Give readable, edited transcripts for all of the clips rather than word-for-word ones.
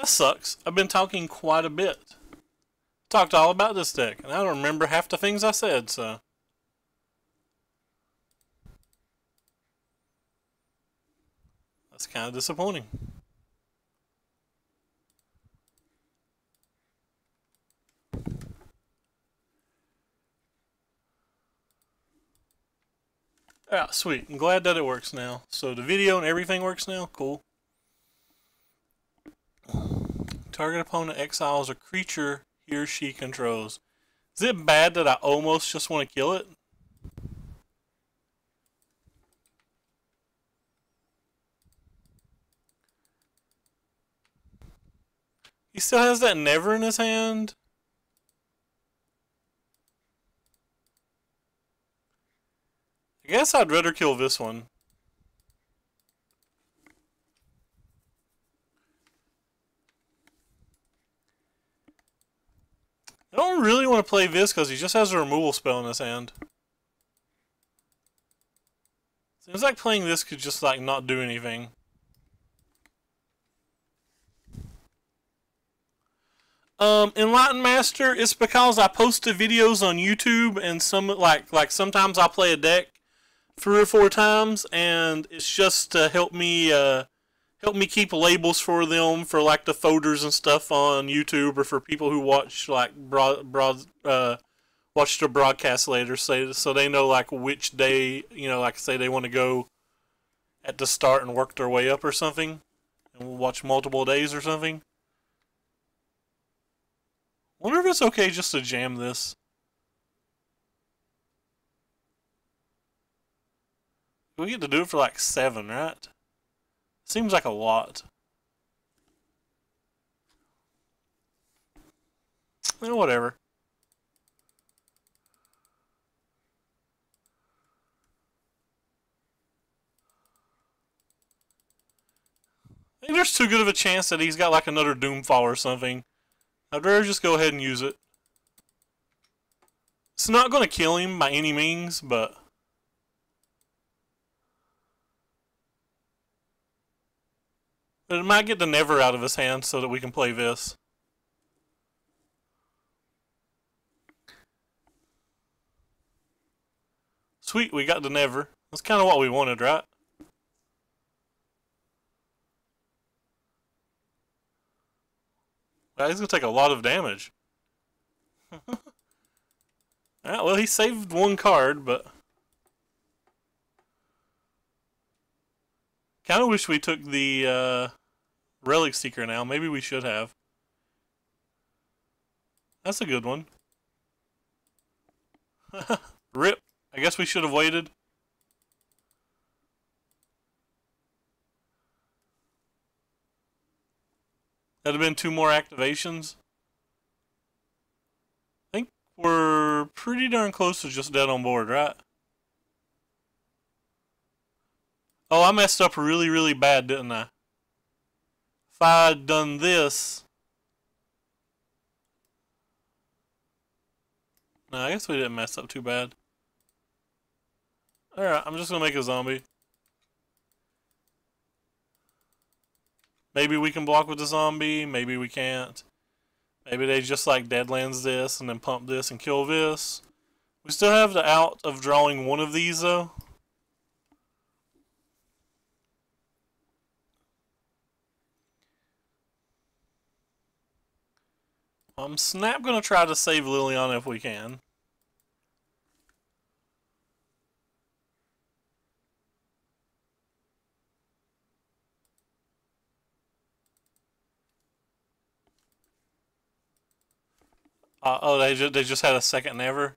sucks. I've been talking quite a bit. Talked all about this deck, and I don't remember half the things I said, so. That's kind of disappointing. Ah, sweet. I'm glad that it works now. So the video and everything works now? Cool. Target opponent exiles a creature he or she controls. Is it bad that I almost just want to kill it? He still has that Never in his hand? I guess I'd rather kill this one. I don't really want to play this because he just has a removal spell in his hand. Seems like playing this could just like not do anything. Enlightened Master, it's because I posted videos on YouTube and some like sometimes I'll play a deck 3 or 4 times and it's just to help me keep labels for them for like the folders and stuff on YouTube or for people who watch like watch the broadcast later so they know like which day, you know, like say they want to go at the start and work their way up or something and we'll watch multiple days or something. Wonder if it's okay just to jam this. We get to do it for like 7, right? Seems like a lot. Whatever. I think there's too good of a chance that he's got like another Doomfall or something. I'd rather just go ahead and use it. It's not going to kill him by any means, but... it might get the Never out of his hand so that we can play this. Sweet, we got the Never. That's kind of what we wanted, right? He's going to take a lot of damage. Alright, well, he saved 1 card, but... kind of wish we took the Relic Seeker now. Maybe we should have. That's a good one. Rip. I guess we should have waited. That'd have been 2 more activations. I think we're pretty darn close to just dead on board, right? Oh, I messed up really, really bad, didn't I? If I'd done this... no, I guess we didn't mess up too bad. Alright, I'm just gonna make a zombie. Maybe we can block with the zombie, maybe we can't. Maybe they just like Deadlands this and then pump this and kill this. We still have the out of drawing one of these though. Snap gonna try to save Liliana if we can. Oh, they just had a second Never.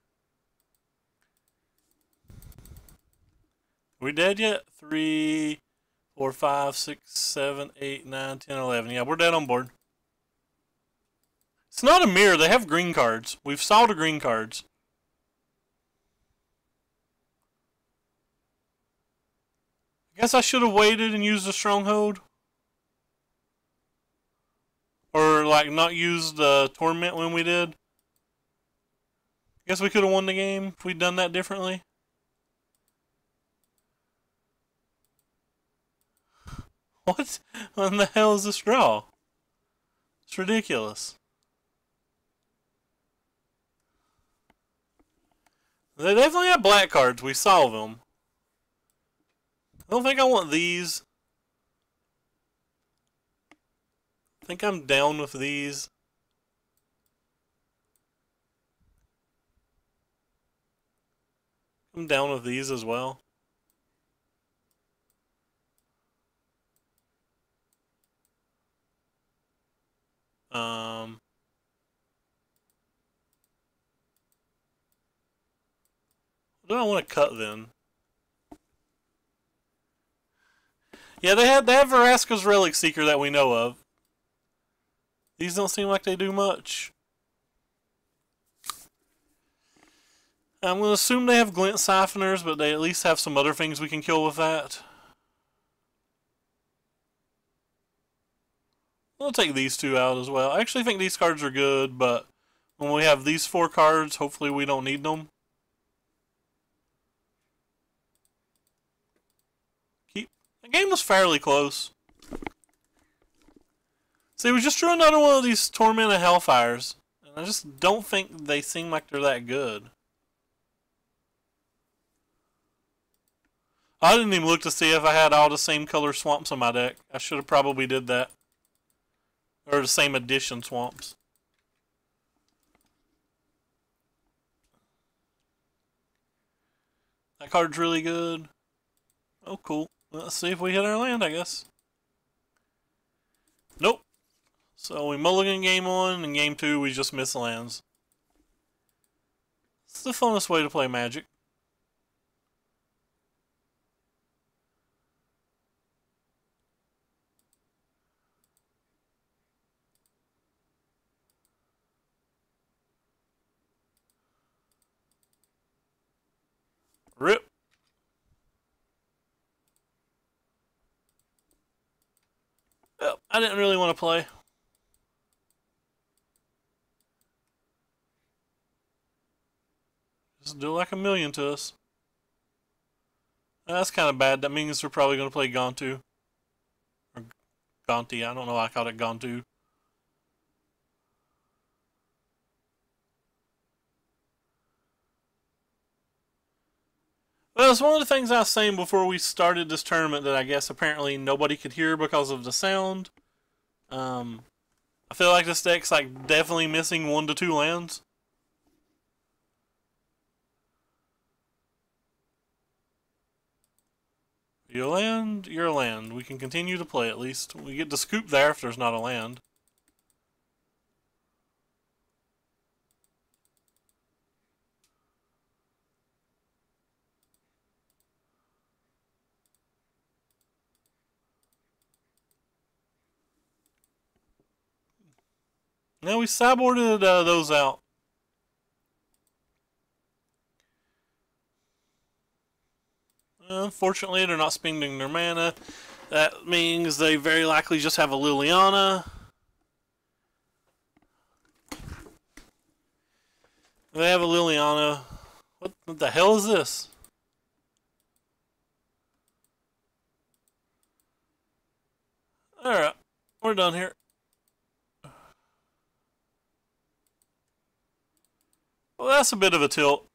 We dead yet? 3, 4, 5, 6, 7, 8, 9, 10, 11. Yeah, we're dead on board. It's not a mirror. They have green cards. We've saw the green cards. I guess I should have waited and used the Stronghold. Or, like, not used the Torment when we did. I guess we could have won the game if we'd done that differently. What in the hell is this draw? It's ridiculous. They definitely have black cards. We saw them. I don't think I want these. I think I'm down with these. I'm down with these as well. What do I want to cut then? Yeah, they have Vraska's Relic Seeker that we know of. These don't seem like they do much. I'm going to assume they have Glint Siphoners, but they at least have some other things we can kill with that. We'll take these two out as well. I actually think these cards are good, but when we have these 4 cards, hopefully we don't need them. The game was fairly close. See, we just drew another one of these Tormented Hellfires, and I just don't think they seem like they're that good. I didn't even look to see if I had all the same color swamps on my deck. I should have probably did that. Or the same edition swamps. That card's really good. Oh, cool. Let's see if we hit our land, I guess. Nope. So we mulligan game 1, and game 2 we just miss lands. It's the funnest way to play Magic. Rip. Yep, I didn't really want to play. Just do like a million to us. That's kind of bad. That means we're probably going to play Gontu. Or Gonti. I don't know why I called it Gontu. Well, it's one of the things I was saying before we started this tournament that I guess apparently nobody could hear because of the sound. I feel like this deck's like definitely missing 1 to 2 lands. Your land, your land. We can continue to play at least. We get to scoop there if there's not a land. Now we sideboarded those out. Unfortunately, they're not spending their mana. That means they very likely just have a Liliana. They have a Liliana. What the hell is this? Alright, we're done here. Well, that's a bit of a tilt.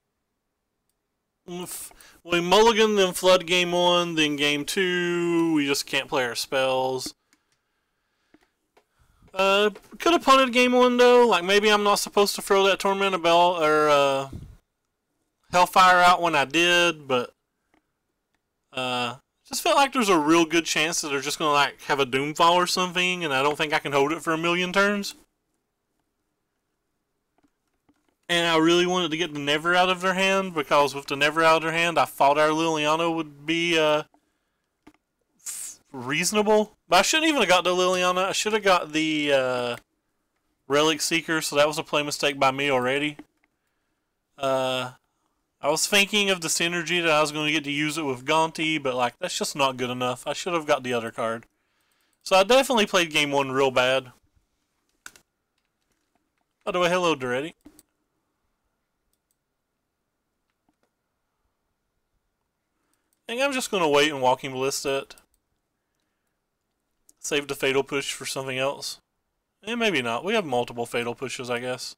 We mulligan, then flood game 1, then game 2. We just can't play our spells. Could have punted game 1 though. Like maybe I'm not supposed to throw that Tormented Bell or Hellfire out when I did, but just felt like there's a real good chance that they're just gonna like have a Doomfall or something, and I don't think I can hold it for a million turns. And I really wanted to get the Never out of their hand, because with the Never out of their hand, I thought our Liliana would be reasonable. But I shouldn't even have got the Liliana. I should have got the Relic Seeker, so that was a play mistake by me already. I was thinking of the synergy that I was going to get to use it with Gonti, but like that's just not good enough. I should have got the other card. So I definitely played game 1 real bad. By the way, hello, Duretti. I think I'm just going to wait and Walking Ballista it. Save the Fatal Push for something else. Maybe not. We have multiple fatal pushes, I guess.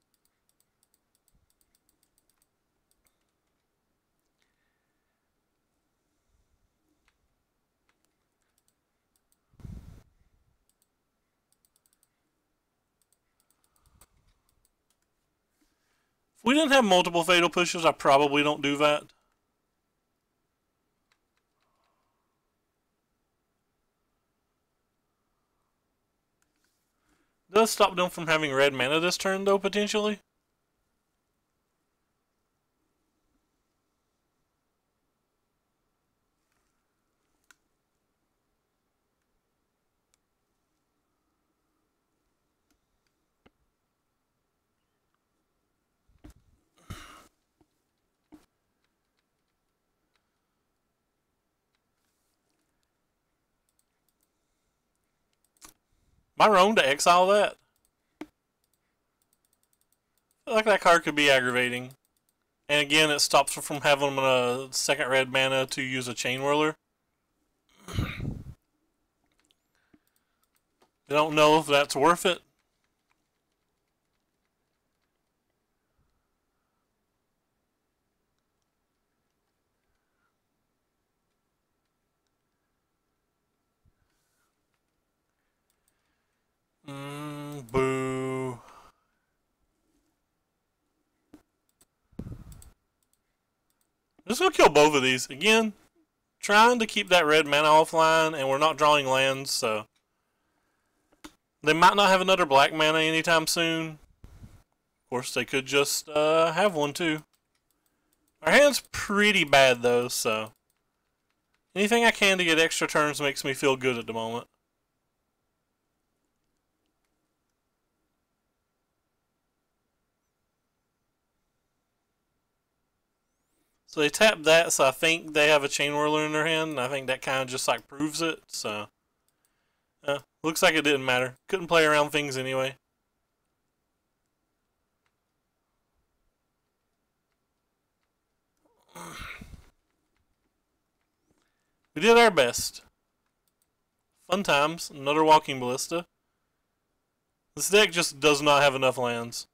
If we didn't have multiple fatal pushes, I probably don't do that. Does stop them from having red mana this turn, though, potentially. Am I wrong to exile that? I feel like that card could be aggravating. And again, it stops her from having a second red mana to use a Chain Whirler. I don't know if that's worth it. Boo. Just gonna kill both of these. Again, trying to keep that red mana offline, and we're not drawing lands, so they might not have another black mana anytime soon. Of course, they could just have one too. Our hand's pretty bad though, so anything I can to get extra turns makes me feel good at the moment. So they tap that, so I think they have a Chain Whirler in their hand, and I think that kind of just like proves it, so looks like it didn't matter. Couldn't play around things anyway. We did our best. Fun times. Another Walking Ballista. This deck just does not have enough lands.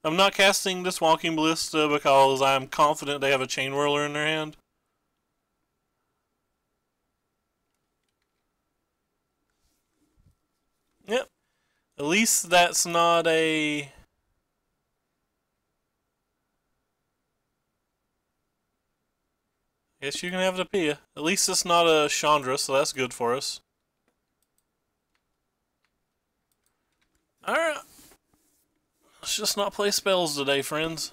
I'm not casting this Walking Ballista because I'm confident they have a Chain Whirler in their hand. Yep. At least that's not a... Guess you can have it up here. At least it's not a Chandra, so that's good for us. Alright. Let's just not play spells today, friends.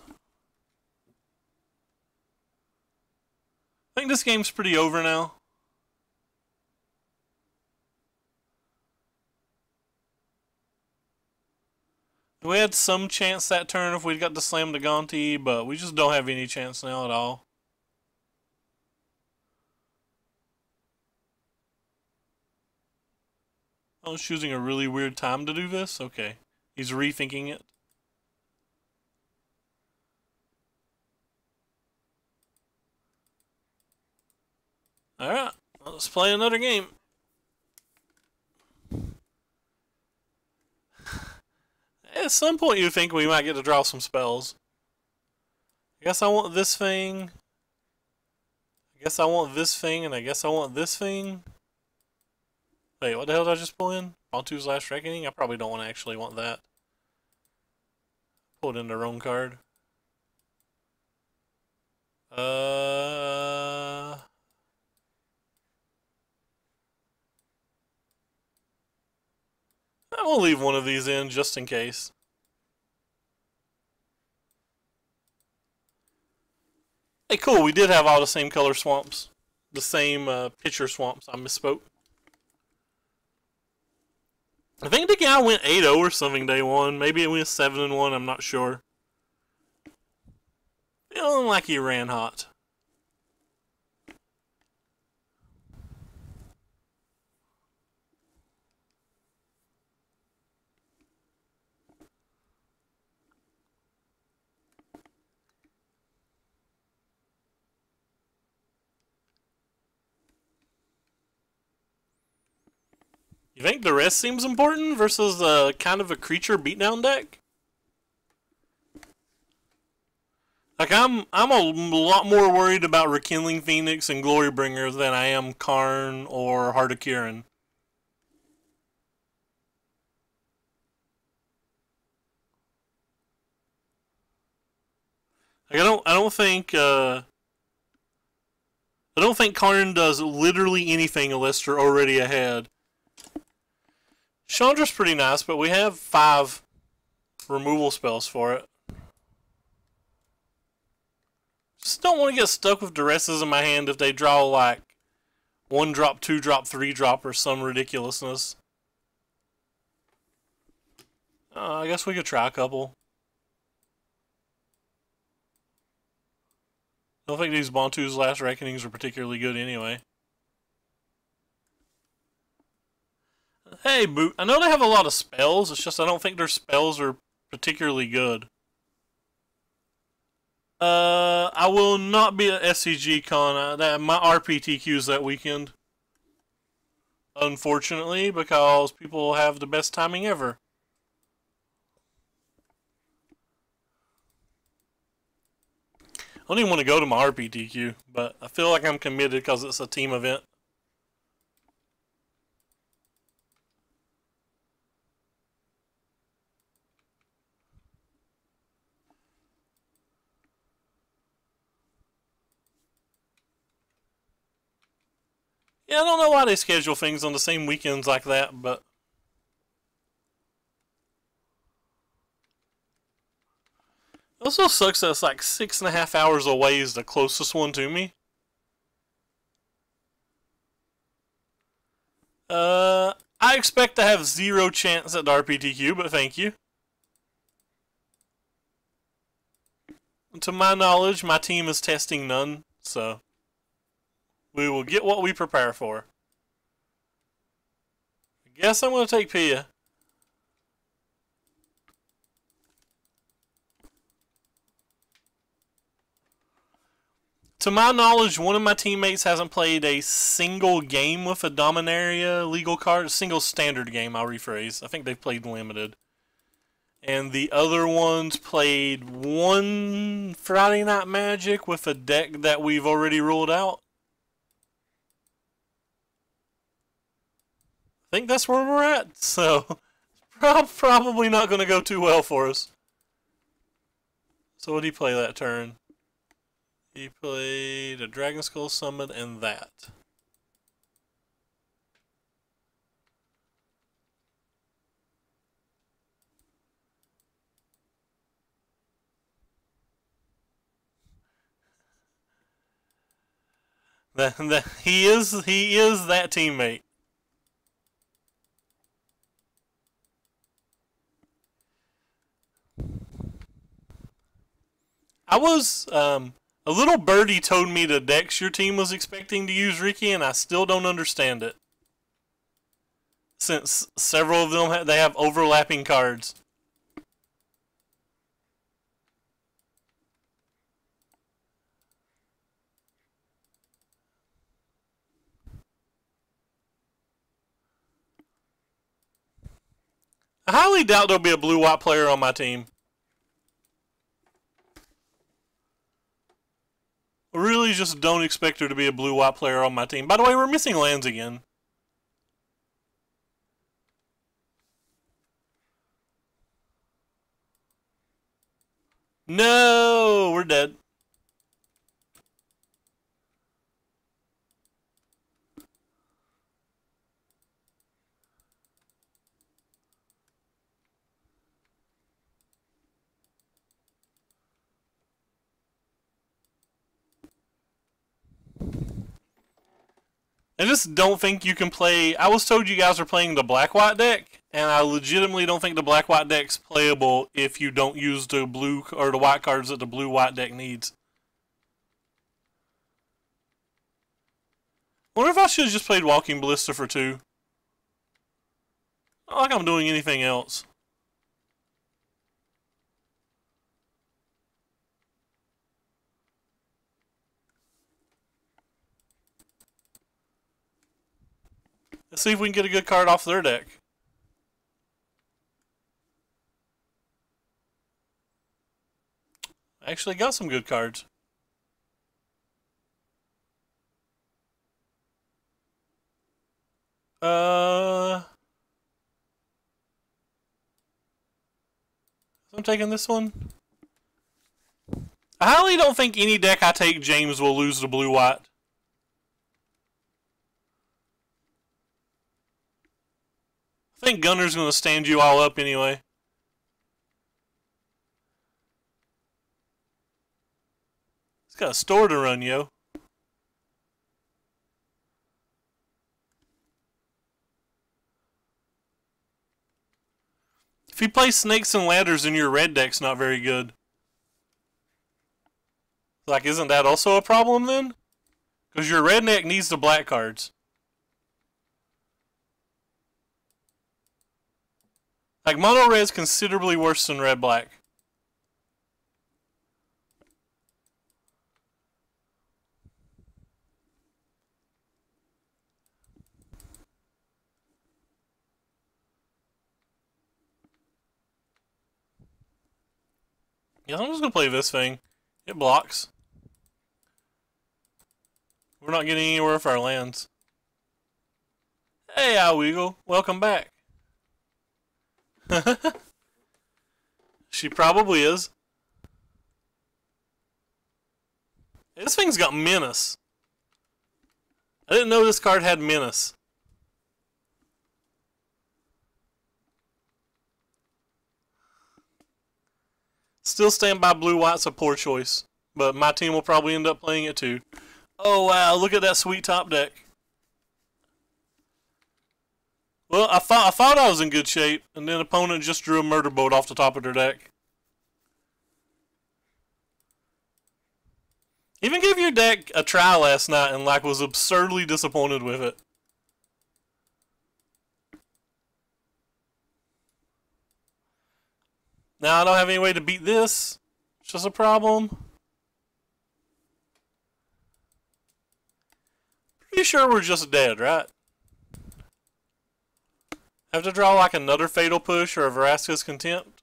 I think this game's pretty over now. We had some chance that turn if we'd got to slam the Gonti, but we just don't have any chance now at all. I was choosing a really weird time to do this? Okay. He's rethinking it. Alright, let's play another game. At some point you think we might get to draw some spells. I guess I want this thing. I guess I want this thing, and I guess I want this thing. Wait, what the hell did I just pull in? Bontu's Last Reckoning? I probably don't actually want that. Pulled in the wrong card. I will leave one of these in just in case. Hey, cool, we did have all the same color swamps. The same pitcher swamps, I misspoke. I think the guy went 8-0 or something day one. Maybe it went 7-1, I'm not sure. Feeling like he ran hot. You think the rest seems important versus kind of a creature beatdown deck? Like I'm a lot more worried about Rekindling Phoenix and Glorybringer than I am Karn or Heart of Kirin. Like I don't think Karn does literally anything unless they're already ahead. Chandra's pretty nice, but we have 5 removal spells for it. Just don't want to get stuck with Duresses in my hand if they draw like 1 drop, 2 drop, 3 drop, or some ridiculousness. I guess we could try a couple. I don't think these Bantu's Last Reckonings are particularly good anyway. Hey, Boot. I know they have a lot of spells, it's just I don't think their spells are particularly good. I will not be at SCG Con. My RPTQ's that weekend. Unfortunately, because people have the best timing ever. I don't even want to go to my RPTQ, but I feel like I'm committed because it's a team event. Yeah, I don't know why they schedule things on the same weekends like that, but it also sucks that it's like 6.5 hours away is the closest one to me. I expect to have 0 chance at the RPTQ, but thank you. To my knowledge, my team is testing none, so we will get what we prepare for. I guess I'm going to take Pia. To my knowledge, one of my teammates hasn't played a single game with a Dominaria legal card. A single standard game, I'll rephrase. I think they've played limited. And the other ones played 1 Friday Night Magic with a deck that we've already ruled out. I think that's where we're at. So, probably not going to go too well for us. So what did he play that turn? He played a Dragon Skull Summon and that. He is that teammate. I was a little birdie told me the decks your team was expecting to use Ricky, and I still don't understand it. Since several of them they have overlapping cards. I highly doubt there'll be a blue-white player on my team. I really just don't expect there to be a blue-white player on my team. By the way, we're missing lands again. No, we're dead. I just don't think you can play. I was told you guys are playing the black-white deck, and I legitimately don't think the black-white deck's playable if you don't use the blue or the white cards that the blue-white deck needs. I wonder if I should have just played Walking Ballista for 2. Not like I'm doing anything else. Let's see if we can get a good card off their deck. I actually got some good cards. I'm taking this one. I highly don't think any deck I take James will lose to blue-white. I think Gunner's going to stand you all up anyway. He's got a store to run, yo. If you play Snakes and Ladders, then your red deck's not very good. Like, isn't that also a problem then? Because your red deck needs the black cards. Like, mono red's considerably worse than red black. Yeah, I'm just gonna play this thing. It blocks. We're not getting anywhere with our lands. Hey, Owiggle, welcome back. She probably is. This thing's got Menace. I didn't know this card had Menace. Still stand by blue-white's a poor choice, but my team will probably end up playing it too. Oh wow, look at that sweet top deck. Well, I thought I was in good shape, and then opponent just drew a murder boat off the top of their deck. Even gave your deck a try last night and like was absurdly disappointed with it. Now I don't have any way to beat this. It's just a problem. Pretty sure we're just dead, right? Have to draw like another Fatal Push or a Vraska's Contempt.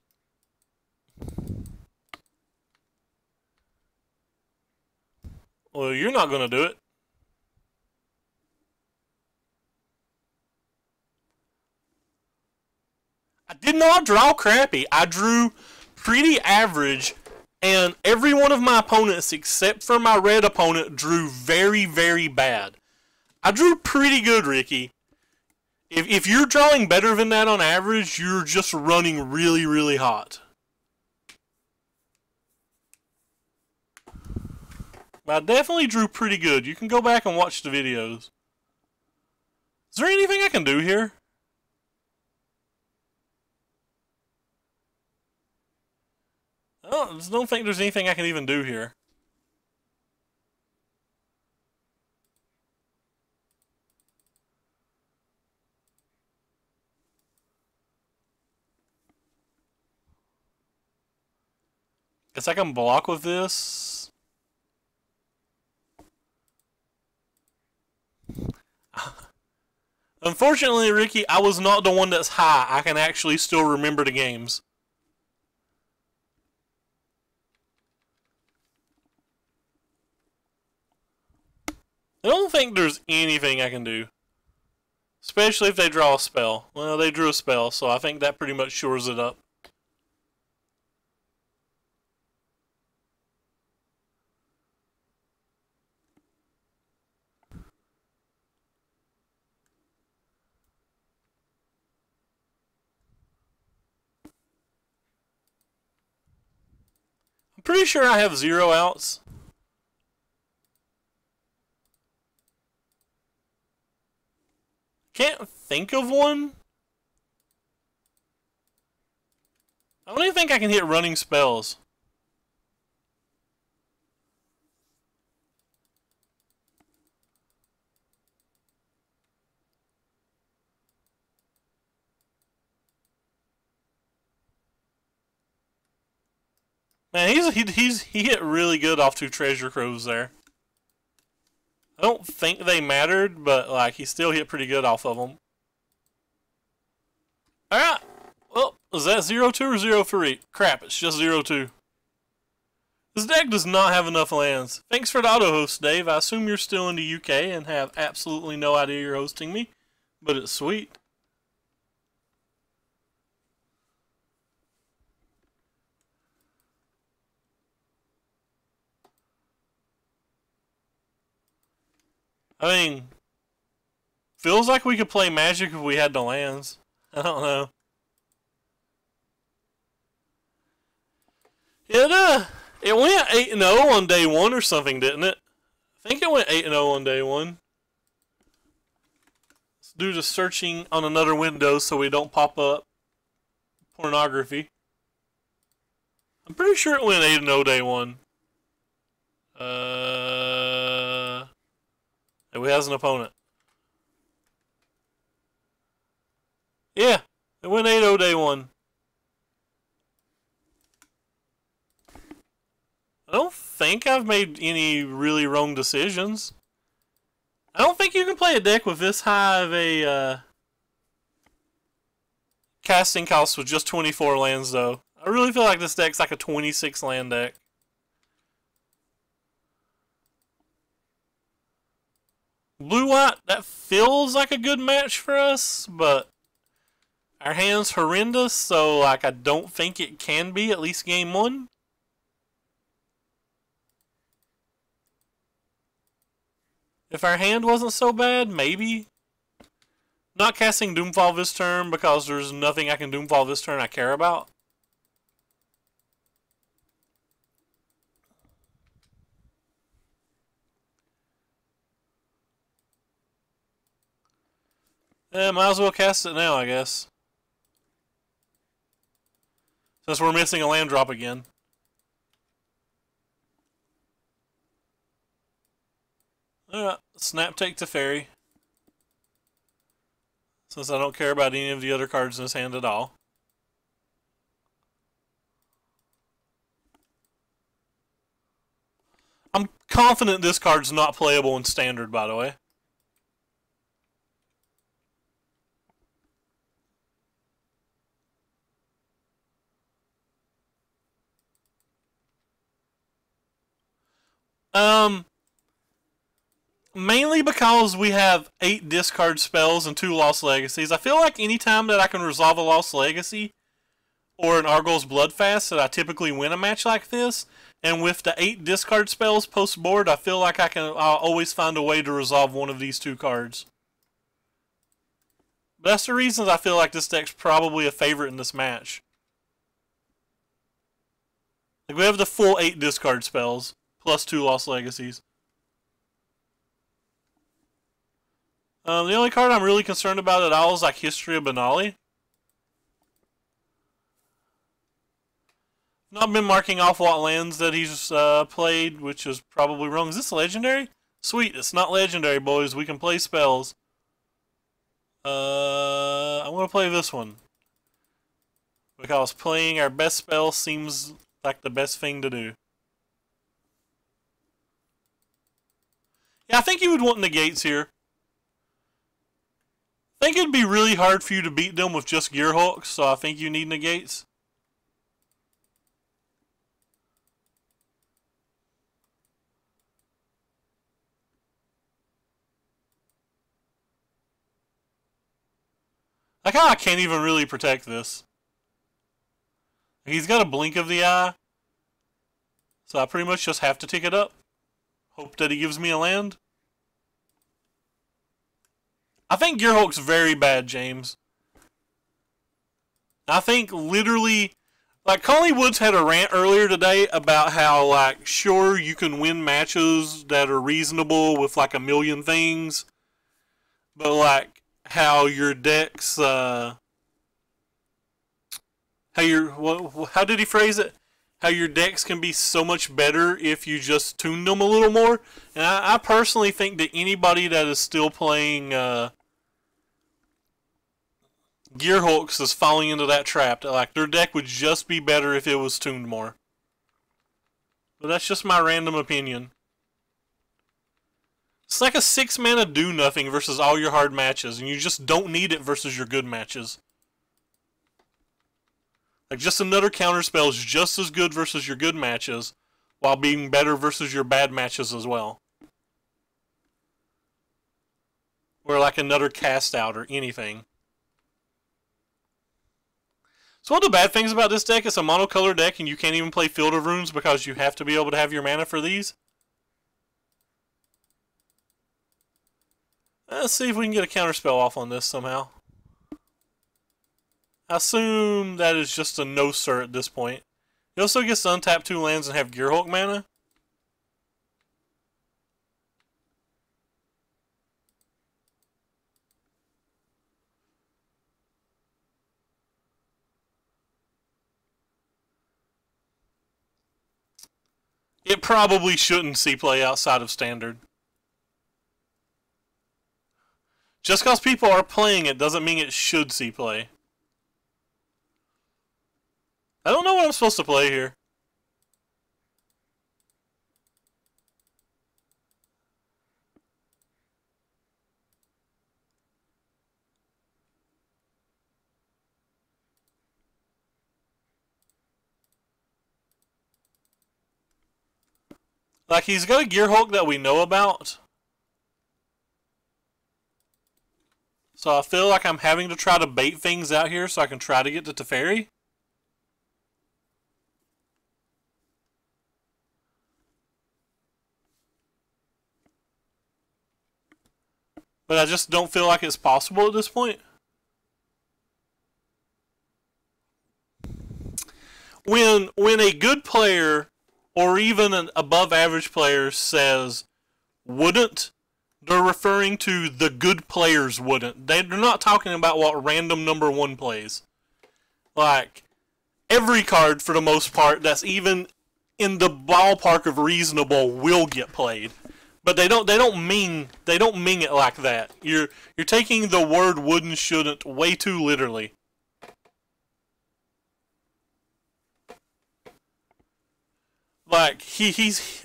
Well, you're not going to do it. I did not draw crappy. I drew pretty average, and every one of my opponents except for my red opponent drew very, very bad. I drew pretty good, Ricky. If you're drawing better than that on average, you're just running really, really hot. But I definitely drew pretty good. You can go back and watch the videos. Is there anything I can do here? I just don't think there's anything I can even do here. Guess I can block with this. Unfortunately, Ricky, I was not the one that's high. I can actually still remember the games. I don't think there's anything I can do. Especially if they draw a spell. Well, they drew a spell, so I think that pretty much shores it up. I'm pretty sure I have 0 outs. Can't think of one. I don't even think I can hit running spells. Man, he hit really good off 2 Treasure Crows there. I don't think they mattered, but like he still hit pretty good off of them. is that 0-2 or 0-3? Crap, it's just 0-2. This deck does not have enough lands. Thanks for the auto host, Dave. I assume you're still in the UK and have absolutely no idea you're hosting me, but it's sweet. I mean, feels like we could play Magic if we had the lands. I don't know. It went 8-0 on day one or something, didn't it? I think it went 8-0 on day one. Let's do the searching on another window so we don't pop up pornography. I'm pretty sure it went 8-0 day one. Who has an opponent? Yeah, it went 8-0 day one. I don't think I've made any really wrong decisions. I don't think you can play a deck with this high of a casting cost with just 24 lands, though. I really feel like this deck's like a 26 land deck. Blue-white, that feels like a good match for us, but our hand's horrendous, so like I don't think it can be at least game one. If our hand wasn't so bad, maybe. Not casting Doomfall this turn because there's nothing I can Doomfall this turn I care about. Might as well cast it now, I guess. Since we're missing a land drop again. Alright, snap take to fairy. Since I don't care about any of the other cards in his hand at all. I'm confident this card's not playable in standard, by the way. Mainly because we have 8 discard spells and 2 Lost Legacies. I feel like anytime that I can resolve a Lost Legacy or an Argos Bloodfast that I typically win a match like this. And with the 8 discard spells post-board, I feel like I'll always find a way to resolve one of these 2 cards. But that's the reasons I feel like this deck's probably a favorite in this match. Like we have the full 8 discard spells, plus 2 Lost Legacies. The only card I'm really concerned about at all is like History of Benali. Not been marking off what lands that he's played, which is probably wrong. Is this legendary? Sweet, it's not legendary, boys. We can play spells. I'm going to play this one. Because playing our best spell seems like the best thing to do. Yeah, I think you would want negates here. I think it'd be really hard for you to beat them with just Gearhulks, so I think you need negates. I kinda can't even really protect this. He's got a blink of the eye, so I pretty much just have to tick it up. Hope that he gives me a land. I think Gearhulk's very bad, James. I think literally, like Conley Woods had a rant earlier today about how, like, sure, you can win matches that are reasonable with like a million things, but like how your decks, how did he phrase it? How your decks can be so much better if you just tune them a little more. And I personally think that anybody that is still playing Gearhulks is falling into that trap. That like their deck would just be better if it was tuned more. But that's just my random opinion. It's like a 6 mana do nothing versus all your hard matches, and you just don't need it versus your good matches. Like, just another counterspell is just as good versus your good matches, while being better versus your bad matches as well. Or like another cast out or anything. So one of the bad things about this deck is a monocolor deck and you can't even play Field of Runes because you have to be able to have your mana for these. Let's see if we can get a counterspell off on this somehow. I assume that is just a no sir at this point. He also gets to untap 2 lands and have Gearhulk mana. It probably shouldn't see play outside of Standard. Just because people are playing it doesn't mean it should see play. I don't know what I'm supposed to play here. Like, he's got a Gearhulk that we know about. So I feel like I'm having to try to bait things out here so I can try to get to Teferi. But I just don't feel like it's possible at this point. When a good player or even an above average player says wouldn't, they're referring to the good players wouldn't. They're not talking about what random number 1 plays. Like, every card for the most part that's even in the ballpark of reasonable will get played. But they don't mean it like that. You're taking the word would and shouldn't way too literally. Like,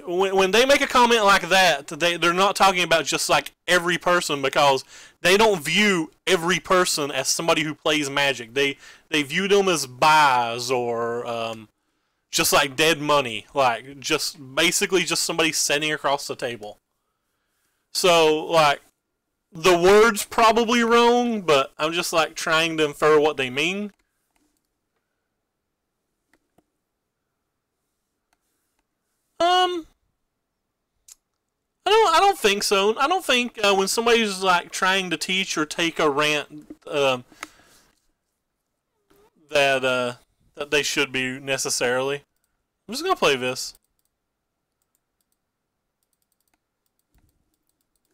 when they make a comment like that, they're not talking about just like every person, because they don't view every person as somebody who plays Magic. They view them as buys or just like dead money, like just basically just somebody sitting across the table. So like, the word's probably wrong, but I'm just like trying to infer what they mean. I don't think so. I don't think when somebody's like trying to teach or take a rant that they should be necessarily. I'm just gonna play this.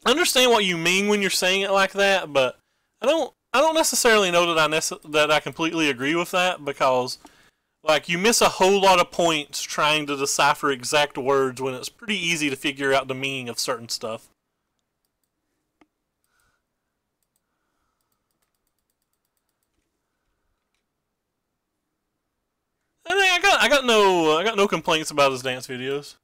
I understand what you mean when you're saying it like that, but I don't necessarily know that I completely agree with that, because like, you miss a whole lot of points trying to decipher exact words when it's pretty easy to figure out the meaning of certain stuff. And I got no complaints about his dance videos.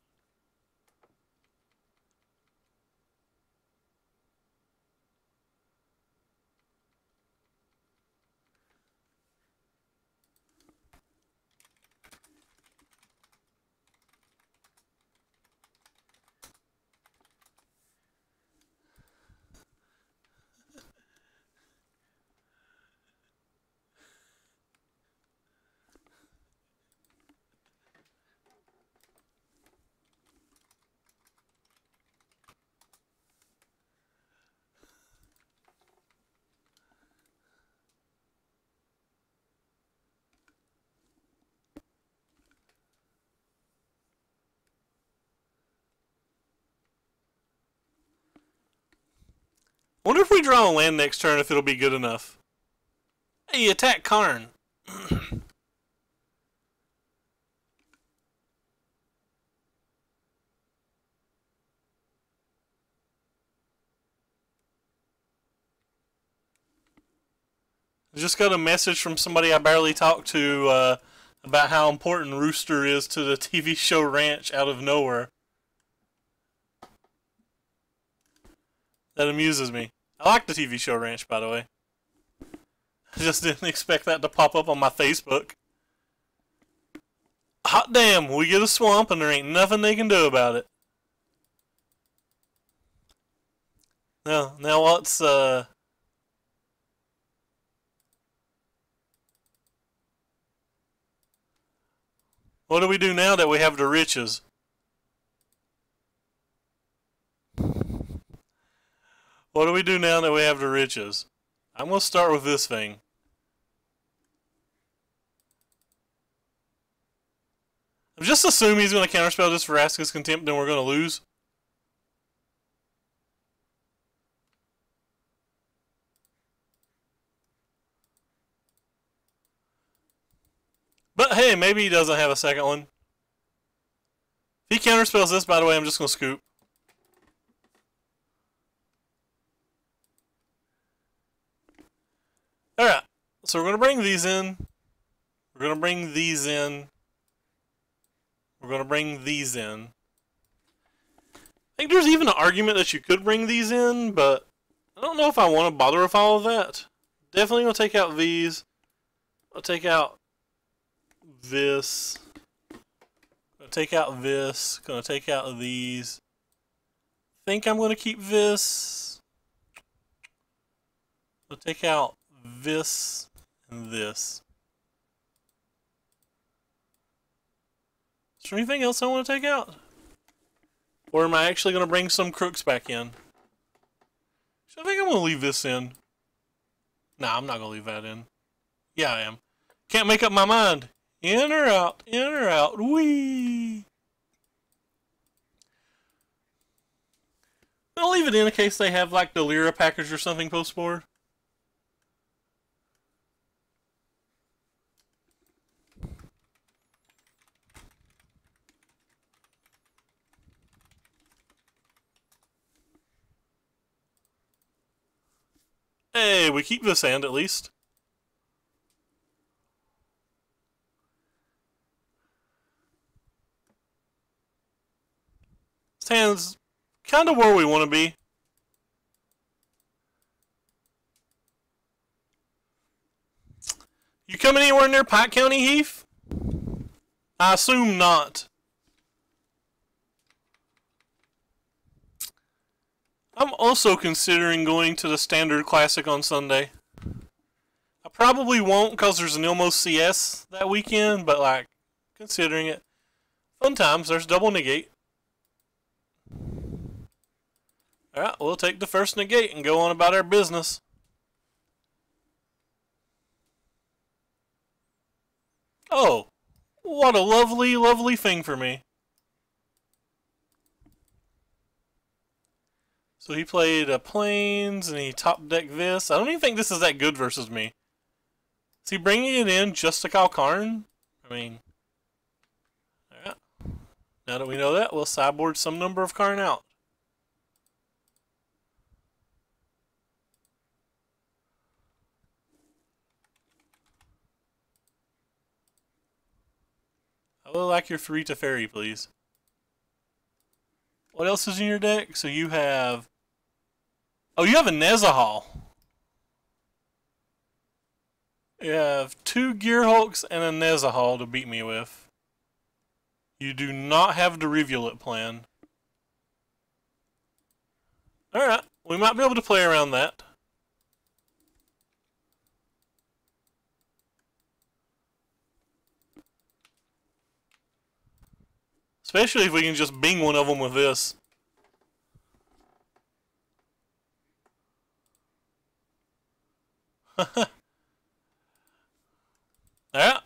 Wonder if we draw a land next turn, if it'll be good enough. Hey, attack Karn. I just got a message from somebody I barely talked to about how important Rooster is to the TV show Ranch out of nowhere. That amuses me. I like the TV show Ranch, by the way. I just didn't expect that to pop up on my Facebook. hot damn, we get a swamp and there ain't nothing they can do about it. Now what's what do we do now that we have the riches? What do we do now that we have the riches? I'm going to start with this thing. I'm just assuming he's going to counterspell this for Vraska's Contempt and we're going to lose. But hey, maybe he doesn't have a second one. If he counterspells this, by the way, I'm just going to scoop. Alright, so we're going to bring these in. We're going to bring these in. We're going to bring these in. I think there's even an argument that you could bring these in, but I don't know if I want to bother with all of that. Definitely going to take out these. I'll take out this. Going to take out this. Going to take out these. Think I'm going to keep this. I'll take out this and this. Is there anything else I want to take out? Or am I actually going to bring some crooks back in? So I think I'm going to leave this in. Nah, I'm not going to leave that in. Yeah, I am. Can't make up my mind. In or out? In or out? Whee! I'll leave it in case they have like the Lyra package or something post-board. Hey, we keep this hand at least. This hand's kind of where we want to be. You coming anywhere near Pike County, Heath? I assume not. I'm also considering going to the Standard Classic on Sunday. I probably won't because there's an Ilmo CS that weekend, but like, considering it. Fun times, there's double negate. Alright, we'll take the first negate and go on about our business. Oh, what a lovely, lovely thing for me. So he played Plains, and he top-decked this. I don't even think this is that good versus me. Is he bringing it in just to call Karn? I mean, yeah. Now that we know that, we'll sideboard some number of Karn out. I would like your 3 Teferi, please. What else is in your deck? So you have... Oh, you have a Nezahal. You have 2 Gearhulks and a Nezahal to beat me with. You do not have the Rivulet plan. Alright, we might be able to play around that. Especially if we can just bing one of them with this. Alright,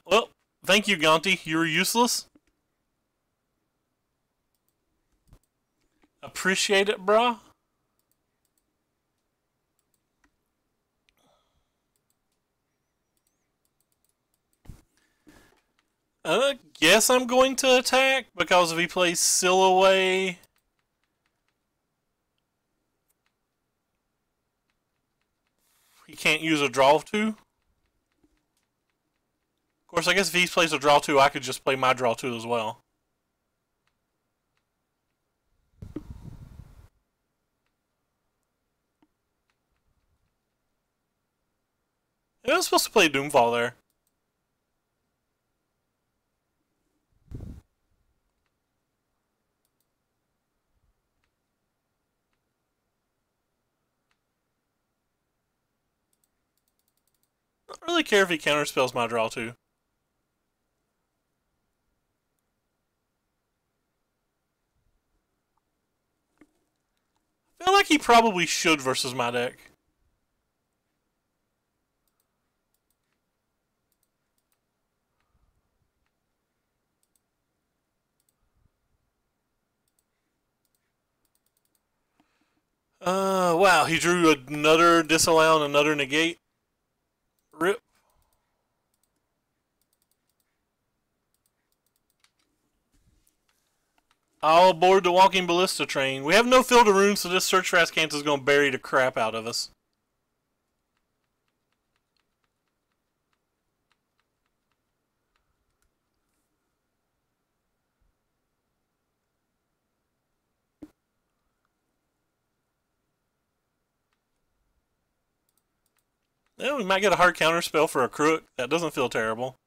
well, thank you, Gonti. You were useless. Appreciate it, brah. Guess I'm going to attack because if he plays Sillaway, he can't use a draw 2. Of course, I guess if he plays a draw 2, I could just play my draw 2 as well. I was supposed to play Doomfall there. I don't really care if he counterspells my draw too. I feel like he probably should versus my deck. Wow, he drew another disallow and another negate. Rip. I'll aboard the Walking Ballista train. We have no Field of Runes, so this Search for Azcanta is going to bury the crap out of us. Yeah, we might get a hard counter spell for a crook. That doesn't feel terrible.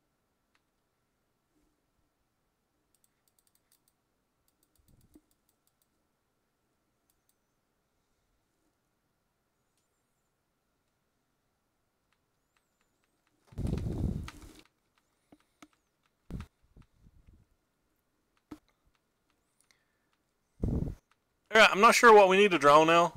Alright, I'm not sure what we need to draw now.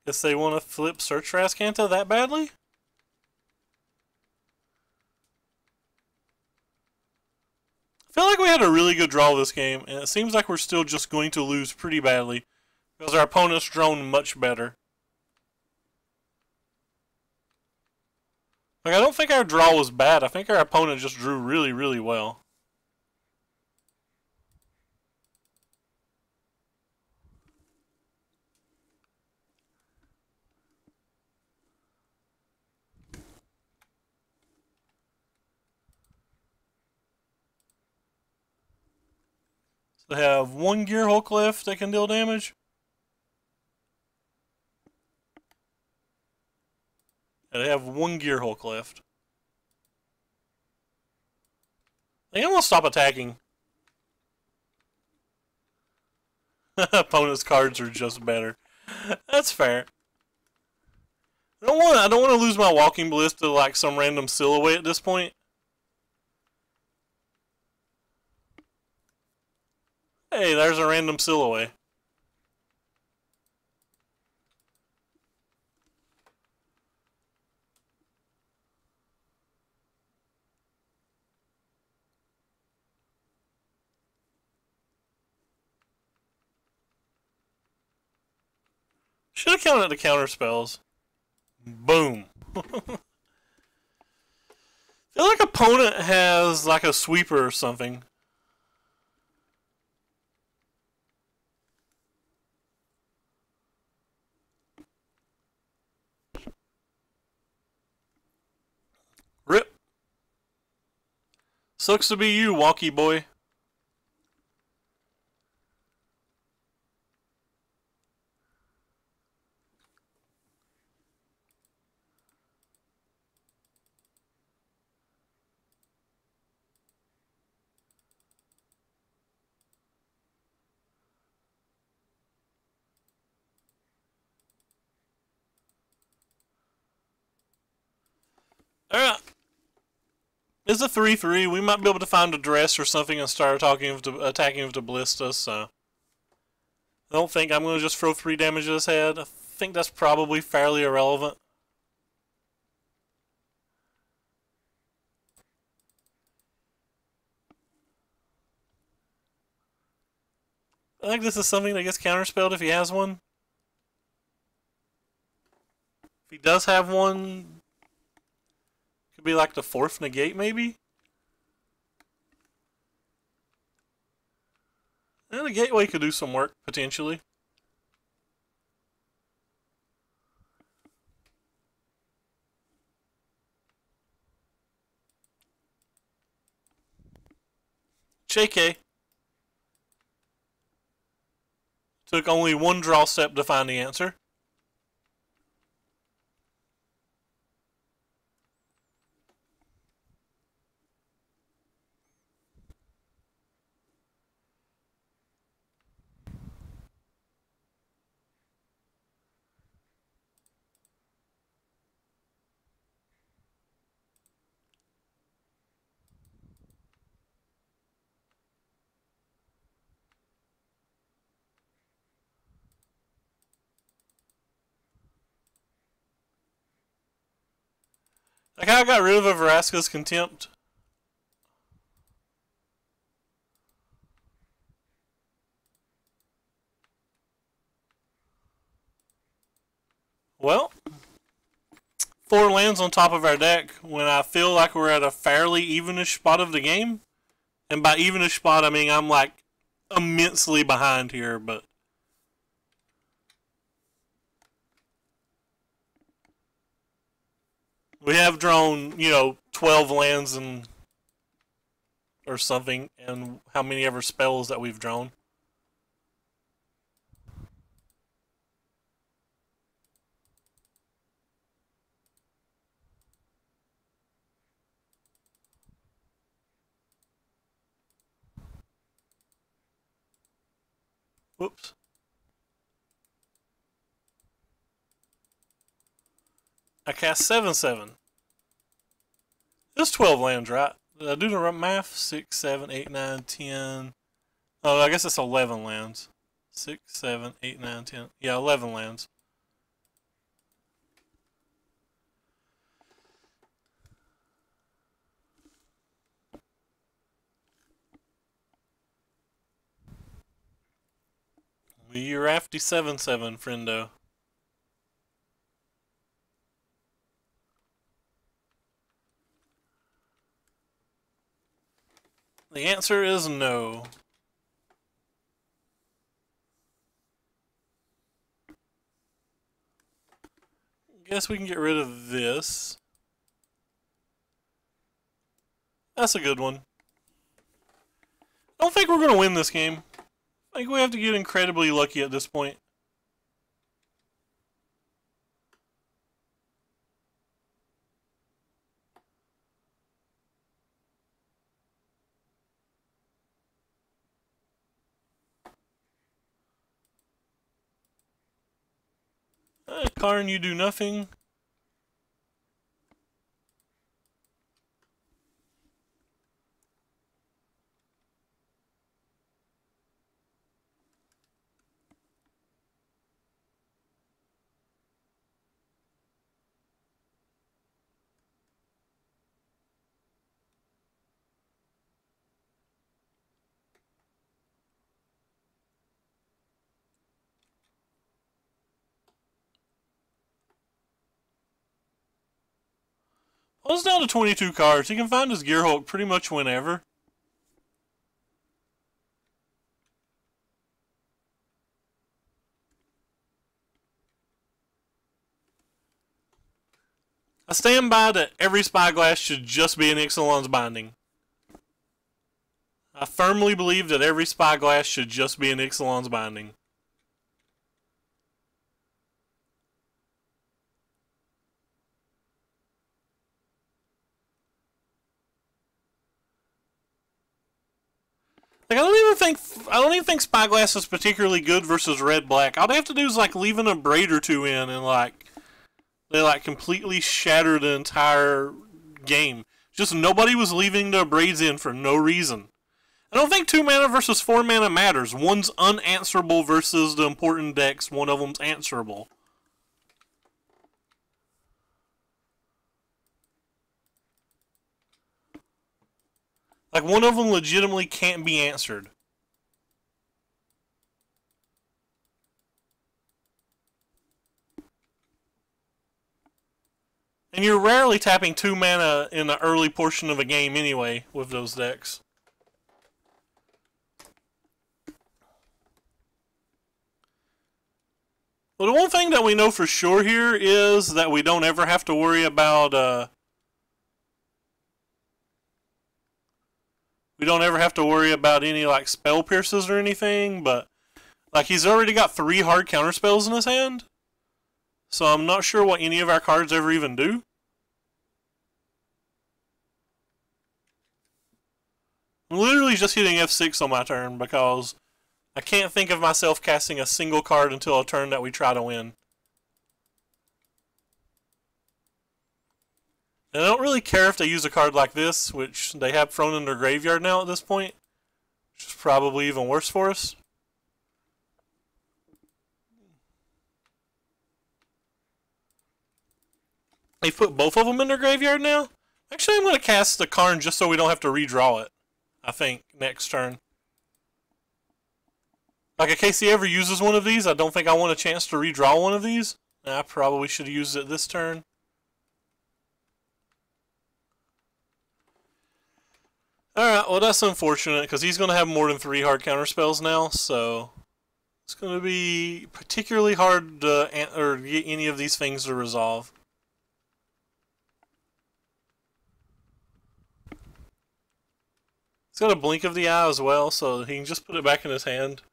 Guess they want to flip Search for Azcanta that badly? I feel like we had a really good draw this game, and it seems like we're still just going to lose pretty badly because our opponent's drawn much better. Like, I don't think our draw was bad. I think our opponent just drew really, really well. So they have one Gear Hulk left that can deal damage. Yeah, they have one Gear Hulk left. I think I'm going to stop attacking. Opponent's cards are just better. That's fair. I don't want to lose my Walking Ballista to like some random silhouette at this point. Hey, there's a random silhouette. Should have counted the counter spells. Boom. I feel like opponent has like a sweeper or something. Rip. Sucks to be you, Walkie boy. Alright. It's a 3-3. We might be able to find a dress or something and start attacking with the ballista, so I don't think I'm going to just throw 3 damage at his head. I think that's probably fairly irrelevant. I think this is something that gets counterspelled if he has one. If he does have one, could be like the 4th negate maybe? And the gateway could do some work, potentially. JK. Took only one draw step to find the answer. Like how I got rid of a Vraska's Contempt. Well, 4 lands on top of our deck when I feel like we're at a fairly evenish spot of the game. And by evenish spot, I mean I'm like immensely behind here, but we have drawn, 12 lands and or something, and how many ever spells that we've drawn. Whoops. I cast 7/7. There's 12 lands, right? Did I do the right math? 6, 7, 8, 9, 10. Oh, I guess it's 11 lands. 6, 7, 8, 9, 10. Yeah, 11 lands. You're after 7/7, friendo. The answer is no. Guess we can get rid of this. That's a good one. I don't think we're going to win this game. I think we have to get incredibly lucky at this point. Karn, you do nothing. Well, it's down to 22 cards. He can find his Gearhulk pretty much whenever. I stand by that every Spyglass should just be an Ixalan's Binding. I firmly believe that every Spyglass should just be an Ixalan's Binding. Like I don't even think Spyglass is particularly good versus red black. All they have to do is like leaving a braid or two in, and like they like completely shatter the entire game. Just nobody was leaving the braids in for no reason. I don't think 2 mana versus 4 mana matters. One's unanswerable versus the important decks. One of them's answerable. Like, one of them legitimately can't be answered. And you're rarely tapping 2 mana in the early portion of a game anyway with those decks. Well, the one thing that we know for sure here is that we don't ever have to worry about we don't ever have to worry about any like spell pierces or anything, but like he's already got 3 hard counter spells in his hand. So I'm not sure what any of our cards ever even do. I'm literally just hitting F6 on my turn because I can't think of myself casting a single card until a turn that we try to win. And I don't really care if they use a card like this, which they have thrown in their graveyard now at this point, which is probably even worse for us. They put both of them in their graveyard now? Actually, I'm going to cast the Karn just so we don't have to redraw it. I think, next turn. Like, in case he ever uses one of these, I don't think I want a chance to redraw one of these. I probably should have used it this turn. Alright, well that's unfortunate, because he's going to have more than 3 hard counter spells now, so... It's going to be particularly hard to get any of these things to resolve. He's got a blink of the eye as well, so he can just put it back in his hand.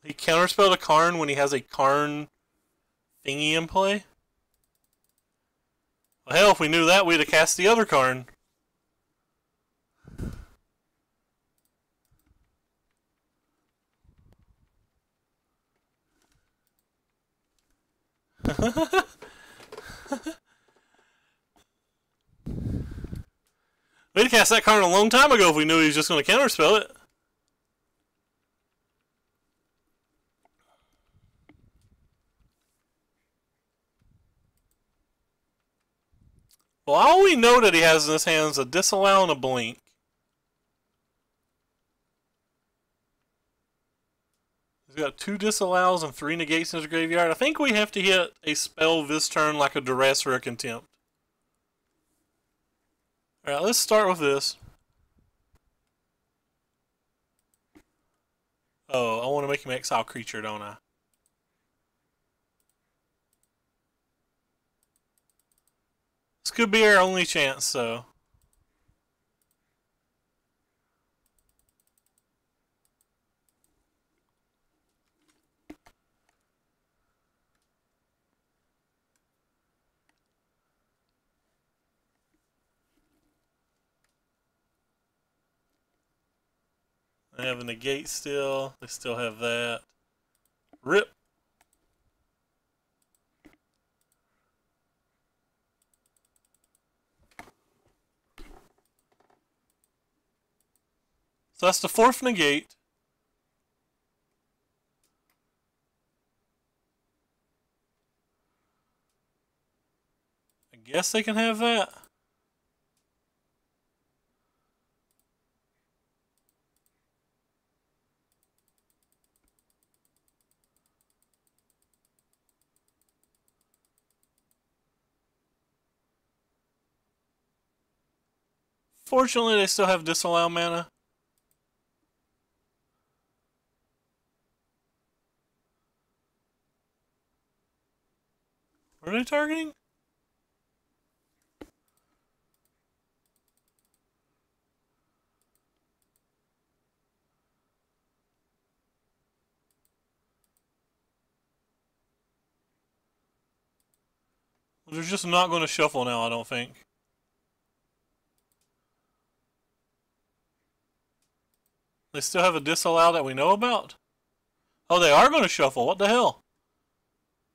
He counterspelled a Karn when he has a Karn thingy in play. Well, hell, if we knew that, we'd have cast the other Karn. We'd have cast that Karn a long time ago if we knew he was just going to counterspell it. Well, all we know that he has in his hand is a Disallow and a Blink. He's got 2 Disallows and 3 Negates in his graveyard. I think we have to hit a spell this turn like a Duress or a Contempt. Alright, let's start with this. Oh, I want to make him exile creature, don't I? This could be our only chance, so... They have a negate still. They still have that. Rip. So that's the 4th negate. I guess they can have that. Fortunately, they still have Disallow mana. What are they targeting? They're just not going to shuffle now, I don't think. They still have a Disallow that we know about? Oh, they are going to shuffle. What the hell?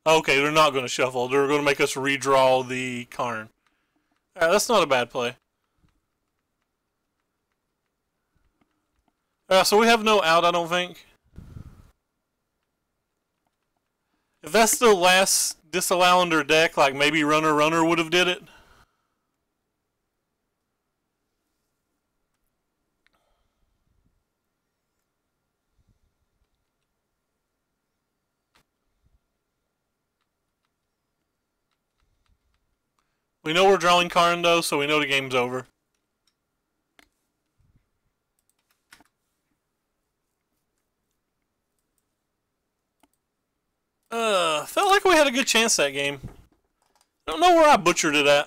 Okay, they're not going to shuffle. They're going to make us redraw the Karn. Alright, that's not a bad play. Alright, so we have no out, I don't think. If that's the last Disallow in their deck, like maybe Runner would have did it. We know we're drawing Karn though, so we know the game's over. Felt like we had a good chance that game. I don't know where I butchered it at.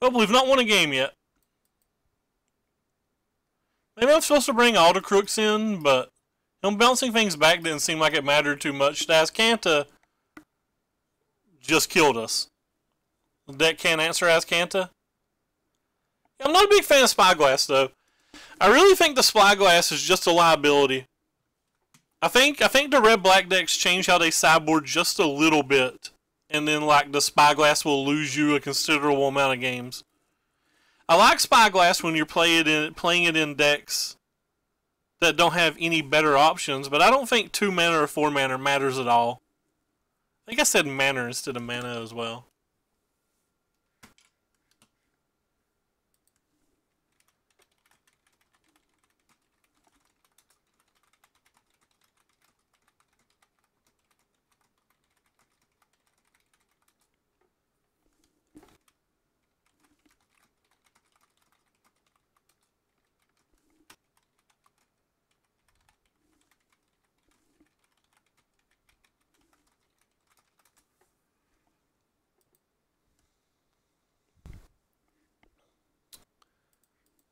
Well, we've not won a game yet. Maybe I'm supposed to bring all the crooks in, but him bouncing things back didn't seem like it mattered too much. As Kanta just killed us. The deck can't answer Azcanta. I'm not a big fan of Spyglass, though. I really think the Spyglass is just a liability. I think the red-black decks change how they sideboard just a little bit, and then like the Spyglass will lose you a considerable amount of games. I like Spyglass when you're playing it in decks that don't have any better options, but I don't think 2 mana or 4 mana matters at all. I think I said mana instead of mana as well.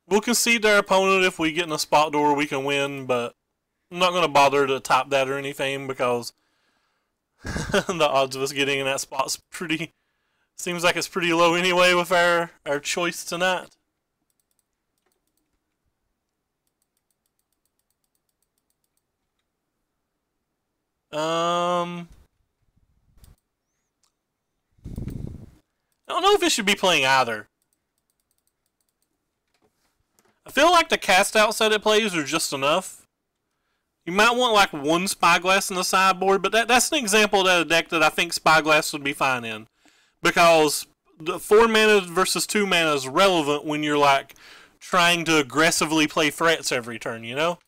We'll concede to our opponent if we get in a spot door we can win, but I'm not going to bother to top that or anything because the odds of us getting in that spot's pretty... Seems like it's pretty low anyway with our choice tonight. I don't know if it should be playing either. I feel like the cast outs that it plays are just enough. You might want like 1 Spyglass in the sideboard, but that's an example of a deck that I think Spyglass would be fine in. Because the 4 mana versus 2 mana is relevant when you're like trying to aggressively play threats every turn, you know?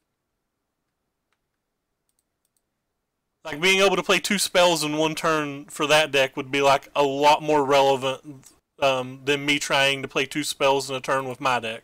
Like being able to play 2 spells in 1 turn for that deck would be like a lot more relevant than me trying to play 2 spells in a turn with my deck.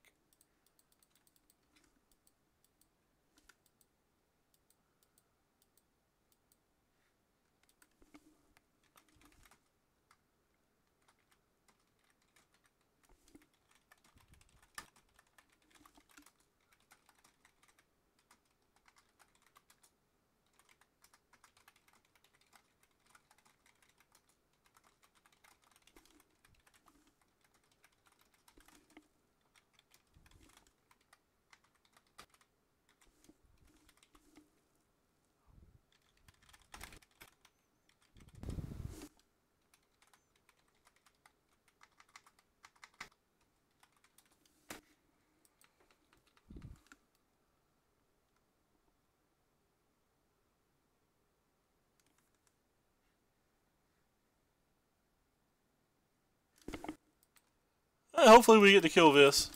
Hopefully we get to kill this.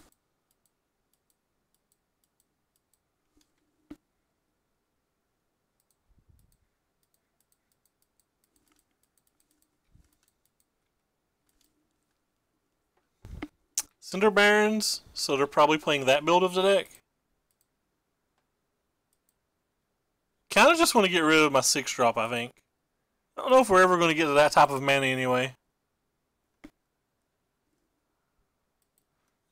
Cinder Barons, so they're probably playing that build of the deck. Kind of just want to get rid of my 6-drop, I think. I don't know if we're ever going to get to that type of mana anyway.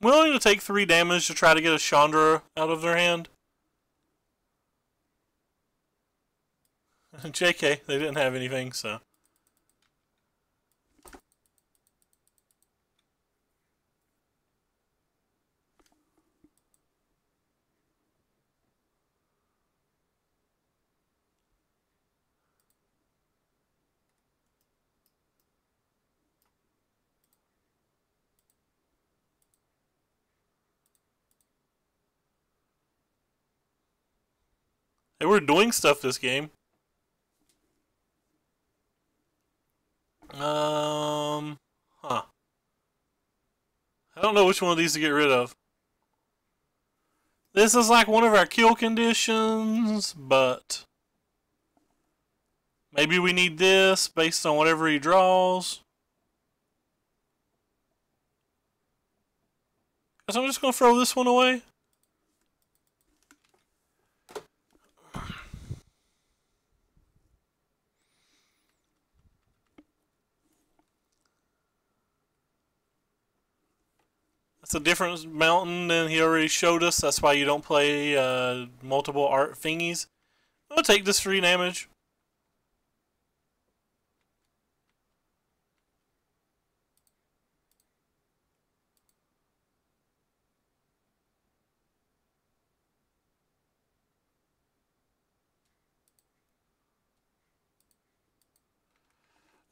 I'm willing to take 3 damage to try to get a Chandra out of their hand. JK, they didn't have anything, so... They were doing stuff this game. Huh. I don't know which one of these to get rid of. This is like one of our kill conditions, but maybe we need this based on whatever he draws. Guess I'm just going to throw this one away. It's a different mountain than he already showed us. That's why you don't play multiple art thingies. I'll take this 3 damage.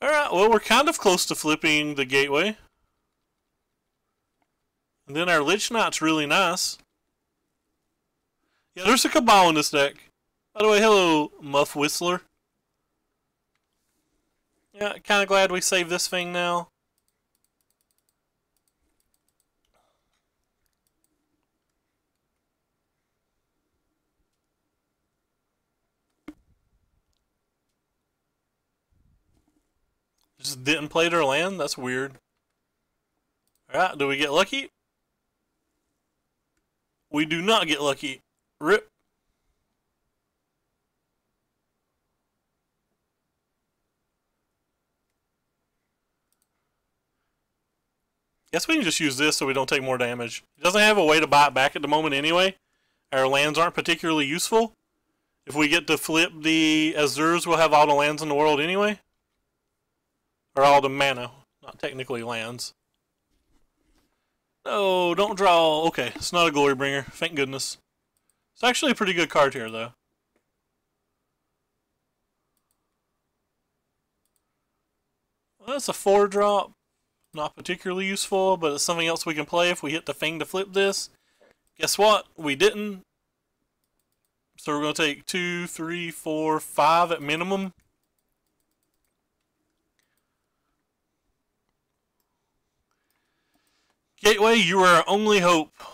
Alright, well, we're kind of close to flipping the gateway. And then our Lich Knight's really nice. Yeah, there's a Cabal in this deck. By the way, hello, Muff Whistler. Yeah, kind of glad we saved this thing now. Just didn't play their land? That's weird. Alright, do we get lucky? We do not get lucky. Rip. Guess we can just use this so we don't take more damage. It doesn't have a way to buy it back at the moment anyway. Our lands aren't particularly useful. If we get to flip the Azures, we'll have all the lands in the world anyway. Or all the mana. Not technically lands. No, don't draw. Okay, it's not a Glorybringer. Thank goodness. It's actually a pretty good card here, though. Well, that's a 4-drop. Not particularly useful, but it's something else we can play if we hit the thing to flip this. Guess what? We didn't. So we're going to take 2, 3, 4, 5 at minimum. Gateway, you are our only hope. If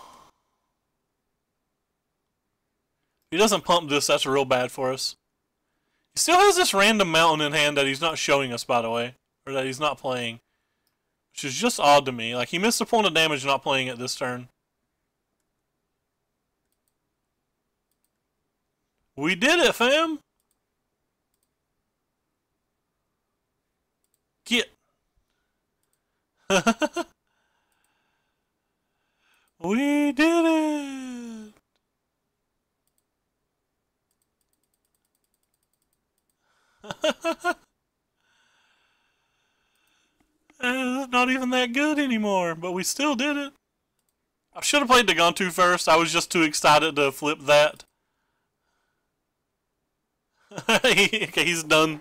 he doesn't pump this, that's real bad for us. He still has this random mountain in hand that he's not showing us, by the way. Or that he's not playing. Which is just odd to me. Like, he missed a point of damage not playing it this turn. We did it, fam! Get! We did it! It's not even that good anymore, but we still did it. I should have played the Gontu first. I was just too excited to flip that. Okay, he's done.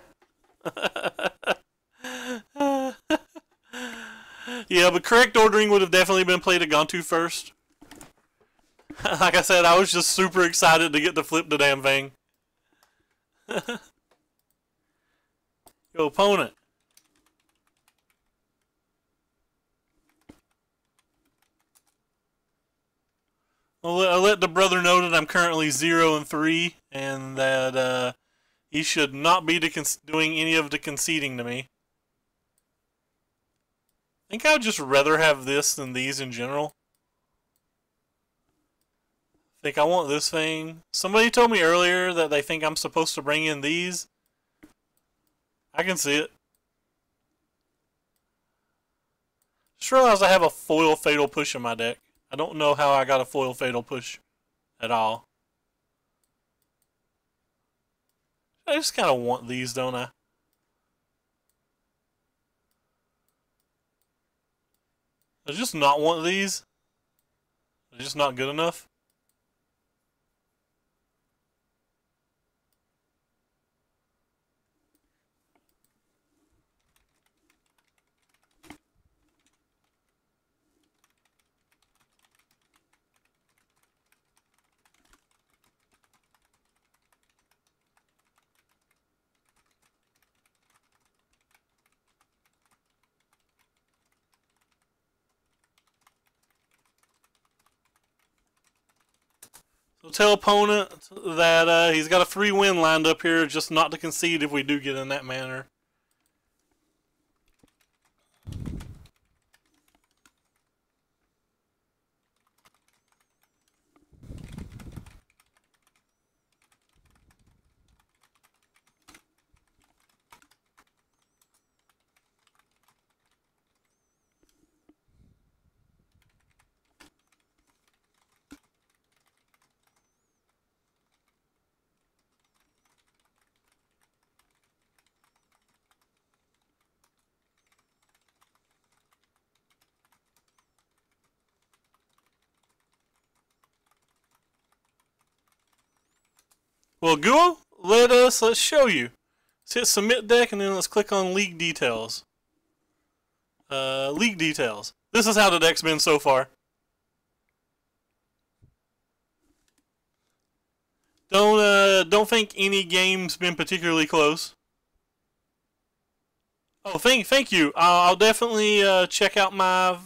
Yeah, but correct ordering would have definitely been played a Gontu first. Like I said, I was just super excited to get to flip the damn thing. Yo, opponent. I'll let the brother know that I'm currently 0-3 and that he should not be doing any of the conceding to me. I think I would just rather have this than these in general. I think I want this thing. Somebody told me earlier that they think I'm supposed to bring in these. I can see it. Just realized I have a foil fatal push in my deck. I don't know how I got a foil fatal push at all. I just kind of want these, don't I? I just not want these. They're just not good enough. So tell opponent that he's got a free win lined up here, just not to concede if we do get in that manner. Well, Guo, let's show you. Let's hit submit deck and then let's click on league details. League details. This is how the deck's been so far. Don't think any game's been particularly close. Oh, thank you. I'll definitely check out my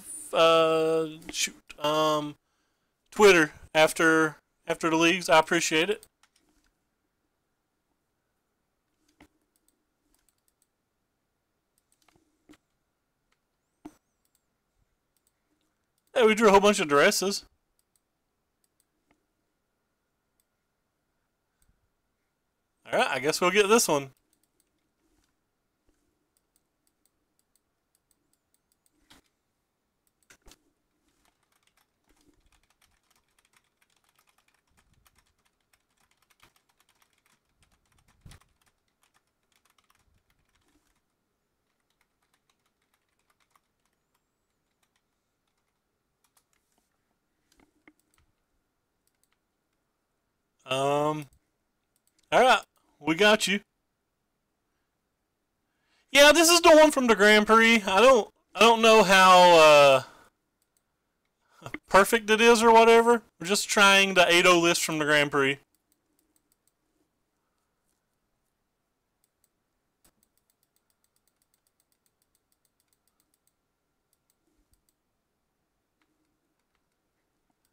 Twitter after the leagues. I appreciate it. Hey, we drew a whole bunch of dresses. Alright, I guess we'll get this one. Alright, we got you. Yeah, this is the one from the Grand Prix. I don't know how perfect it is or whatever. We're just trying the 8-0 list from the Grand Prix.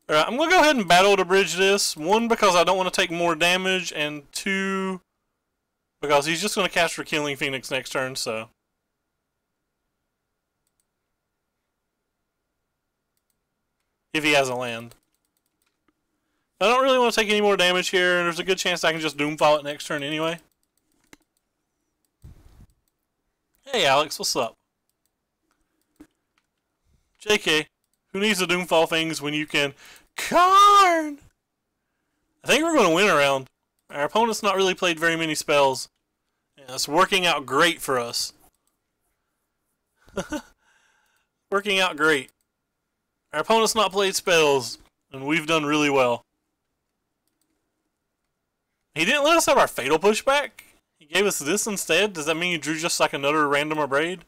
Alright, I'm going to go ahead and battle to bridge this. One, because I don't want to take more damage, and two, because he's just going to cast for Killing Phoenix next turn, so. If he has a land. I don't really want to take any more damage here, and there's a good chance I can just Doomfall it next turn anyway. Hey Alex, what's up? JK. Who needs to Doomfall things when you can Karn? I think we're going to win a round. Our opponent's not really played very many spells. Yeah, it's working out great for us. Working out great. Our opponent's not played spells, and we've done really well. He didn't let us have our Fatal Push back? He gave us this instead? Does that mean you drew just like another random Abrade?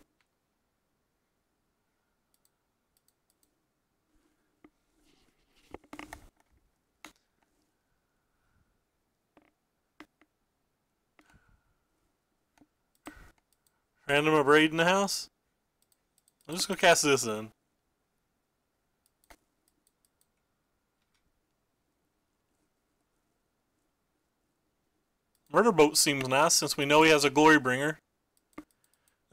Random Abrade in the house? I'm just going to cast this in. Murder Boat seems nice since we know he has a Glorybringer.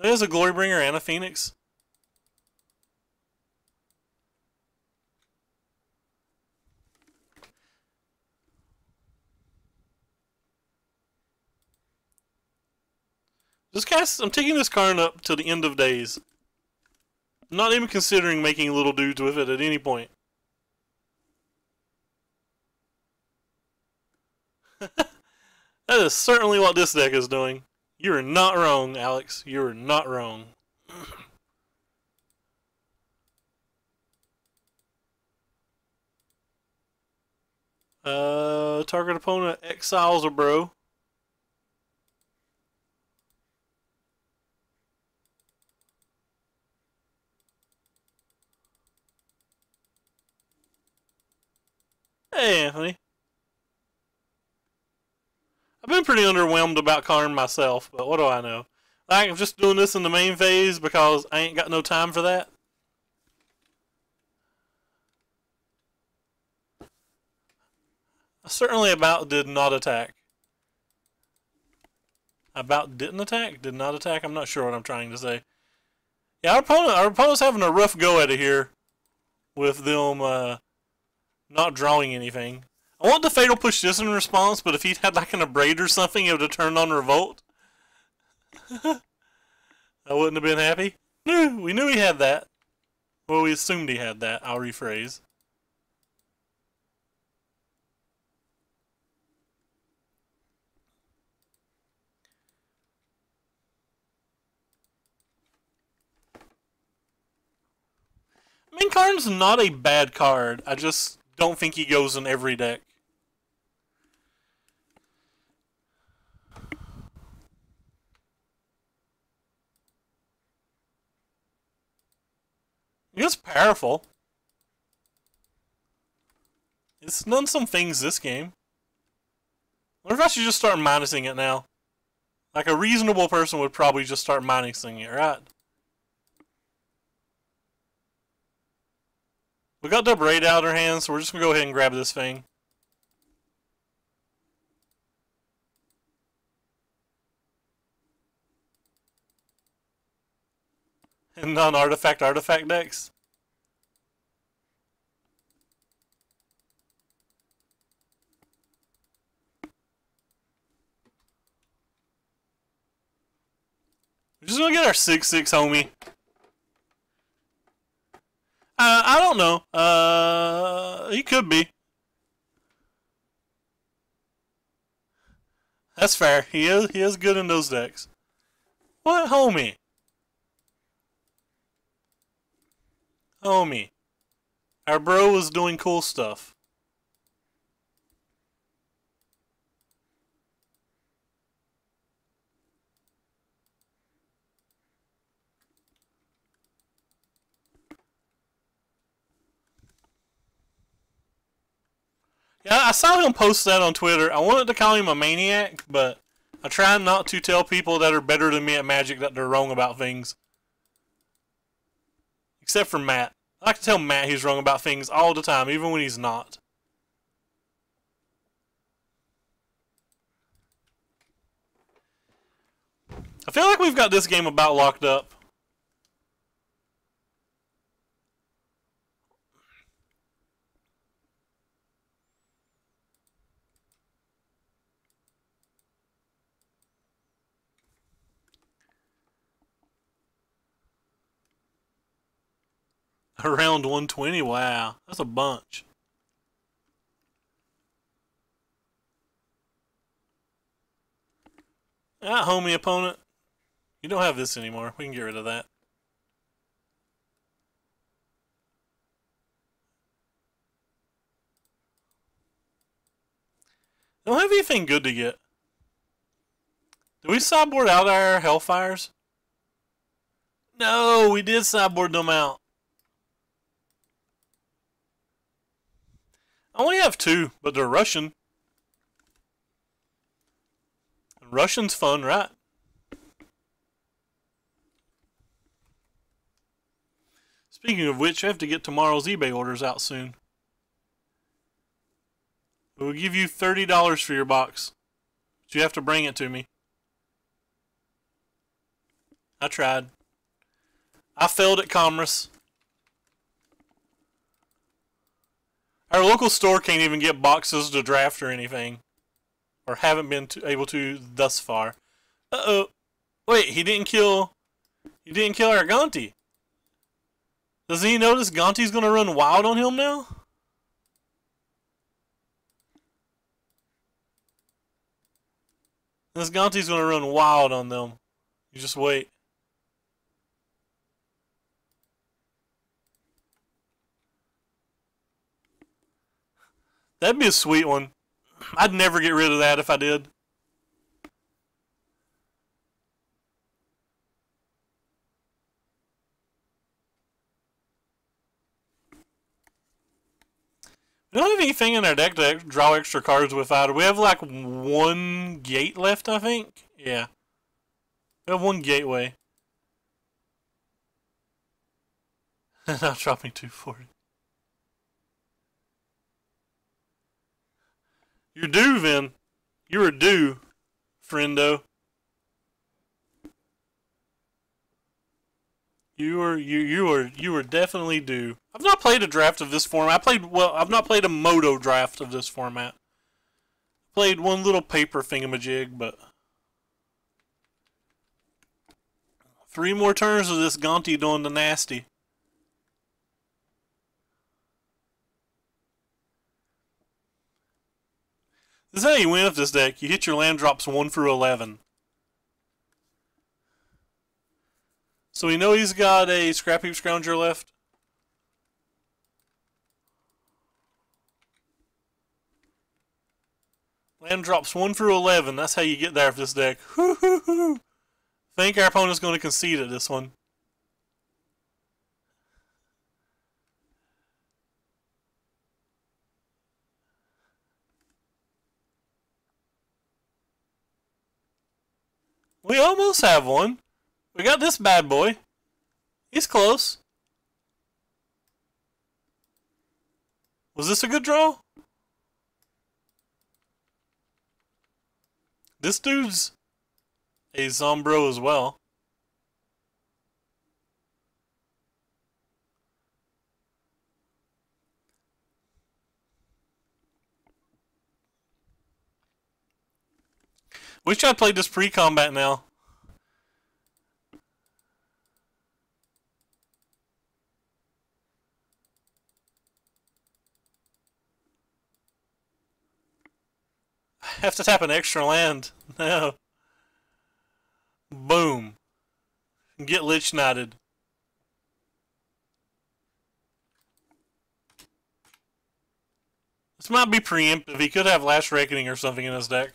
He has a Glorybringer and a Phoenix. I'm taking this card up to the end of days. I'm not even considering making little dudes with it at any point. That is certainly what this deck is doing. You are not wrong, Alex. You are not wrong. Target opponent exiles a bro. Hey, Anthony. I've been pretty underwhelmed about Karn myself, but what do I know? Like, I'm just doing this in the main phase because I ain't got no time for that. I certainly about did not attack. About didn't attack? Did not attack? I'm not sure what I'm trying to say. Yeah, our opponent's having a rough go at it here with them not drawing anything. I want the Fatal Push this in response, but if he'd had like an Abrade or something, it would have turned on Revolt. I wouldn't have been happy. No, we knew he had that. Well, we assumed he had that. I'll rephrase. I mean, Karn's not a bad card. I just don't think he goes in every deck. It's powerful. It's done some things this game. I wonder if I should just start minusing it now. Like a reasonable person would probably just start minusing it, right? We got the braid out of our hands, so we're just gonna go ahead and grab this thing. And non-artifact decks. We're just gonna get our 6/6 homie. I don't know. He could be. That's fair. He is good in those decks. What, homie? Homie. Our bro was doing cool stuff. Yeah, I saw him post that on Twitter. I wanted to call him a maniac, but I try not to tell people that are better than me at Magic that they're wrong about things. Except for Matt. I like to tell Matt he's wrong about things all the time, even when he's not. I feel like we've got this game about locked up. Around 120, wow. That's a bunch. Ah, homie opponent. You don't have this anymore. We can get rid of that. Don't have anything good to get. Did we sideboard out our Hellfires? No, we did sideboard them out. I only have 2, but they're Russian. And Russian's fun, right? Speaking of which, I have to get tomorrow's eBay orders out soon. We'll give you $30 for your box. But you have to bring it to me. I tried. I failed at commerce. Our local store can't even get boxes to draft or anything. Or haven't been able to thus far. Uh-oh. Wait, he didn't kill our Gonti. Does he notice Gonti's gonna run wild on him now? This Gonti's gonna run wild on them. You just wait. That'd be a sweet one. I'd never get rid of that if I did. We don't have anything in our deck to draw extra cards with either. We have like 1 gate left, I think. Yeah. We have 1 gateway. Now dropping 240. You're due, Vin. You are due, friendo. You are definitely due. I've not played a draft of this format. I've not played a Moto draft of this format. Played one little paper thingamajig, but 3 more turns of this Gonti doing the nasty. This is how you win with this deck. You hit your land drops 1 through 11. So we know he's got a Scrap Heap Scrounger left. Land drops 1 through 11. That's how you get there with this deck. Hoo-hoo-hoo. Think our opponent's going to concede at this one. We almost have one. We got this bad boy. He's close. Was this a good draw? This dude's a Zombro as well. Wish I played this pre-combat now. I have to tap an extra land. No. Boom. Get Lich Knighted. This might be preemptive. He could have Last Reckoning or something in his deck.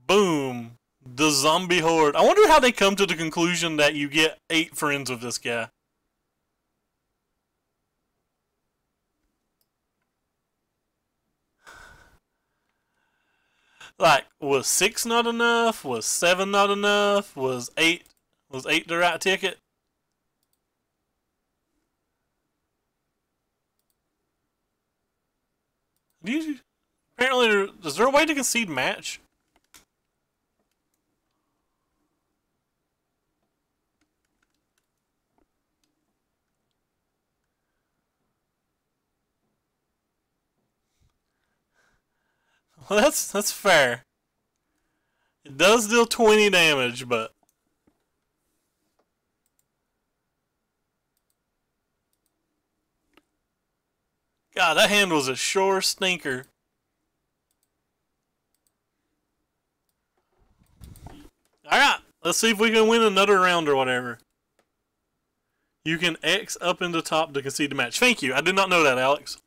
Boom. The zombie horde. I wonder how they come to the conclusion that you get 8 friends with this guy. Like, was 6 not enough? Was 7 not enough? Was 8 the right ticket? Apparently, is there a way to concede match? Well, that's fair. It does deal 20 damage, but God, that hand was a sure stinker. Alright, let's see if we can win another round or whatever. You can X up into top to concede the match. Thank you. I did not know that, Alex.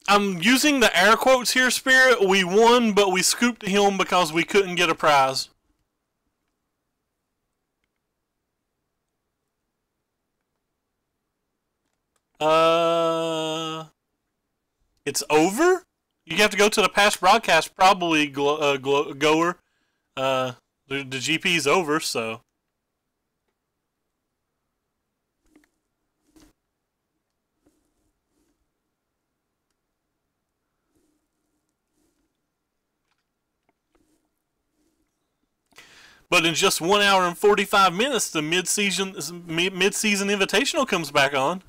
I'm using the air quotes here, Spirit. We won, but we scooped him because we couldn't get a prize. It's over? You have to go to the past broadcast, probably, goer. The GP's over, so. But in just 1 hour and 45 minutes, the mid-season invitational comes back on.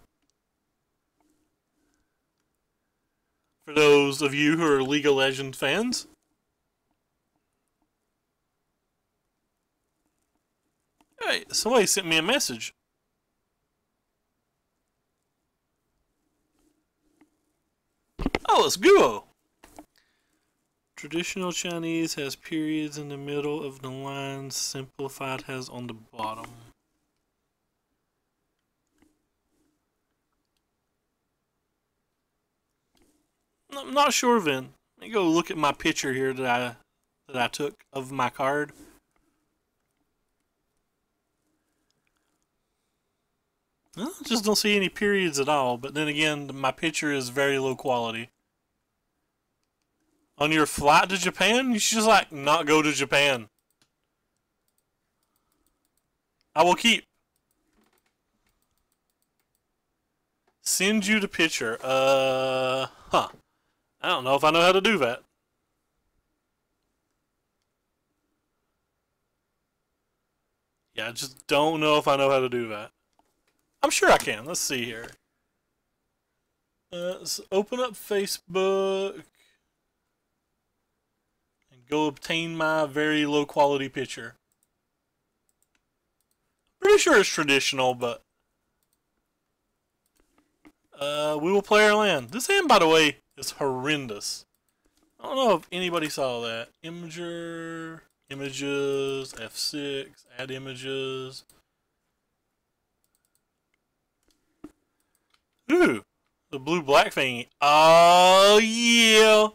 For those of you who are League of Legends fans. Hey, somebody sent me a message. Oh, it's Guo. Traditional Chinese has periods in the middle of the lines. Simplified has on the bottom. I'm not sure, Vin. Let me go look at my picture here that I took of my card. Well, I just don't see any periods at all. But then again, my picture is very low quality. On your flight to Japan, you should just like not go to Japan. I will keep. Send you the picture. I don't know if I know how to do that. Yeah, I just don't know if I know how to do that. I'm sure I can. Let's see here. Let's open up Facebook. Go obtain my very low quality picture. Pretty sure it's traditional, but We will play our land. This hand, by the way, is horrendous. I don't know if anybody saw that. Imager, images, F6, add images. Ooh, the blue-black thing. Oh, yeah.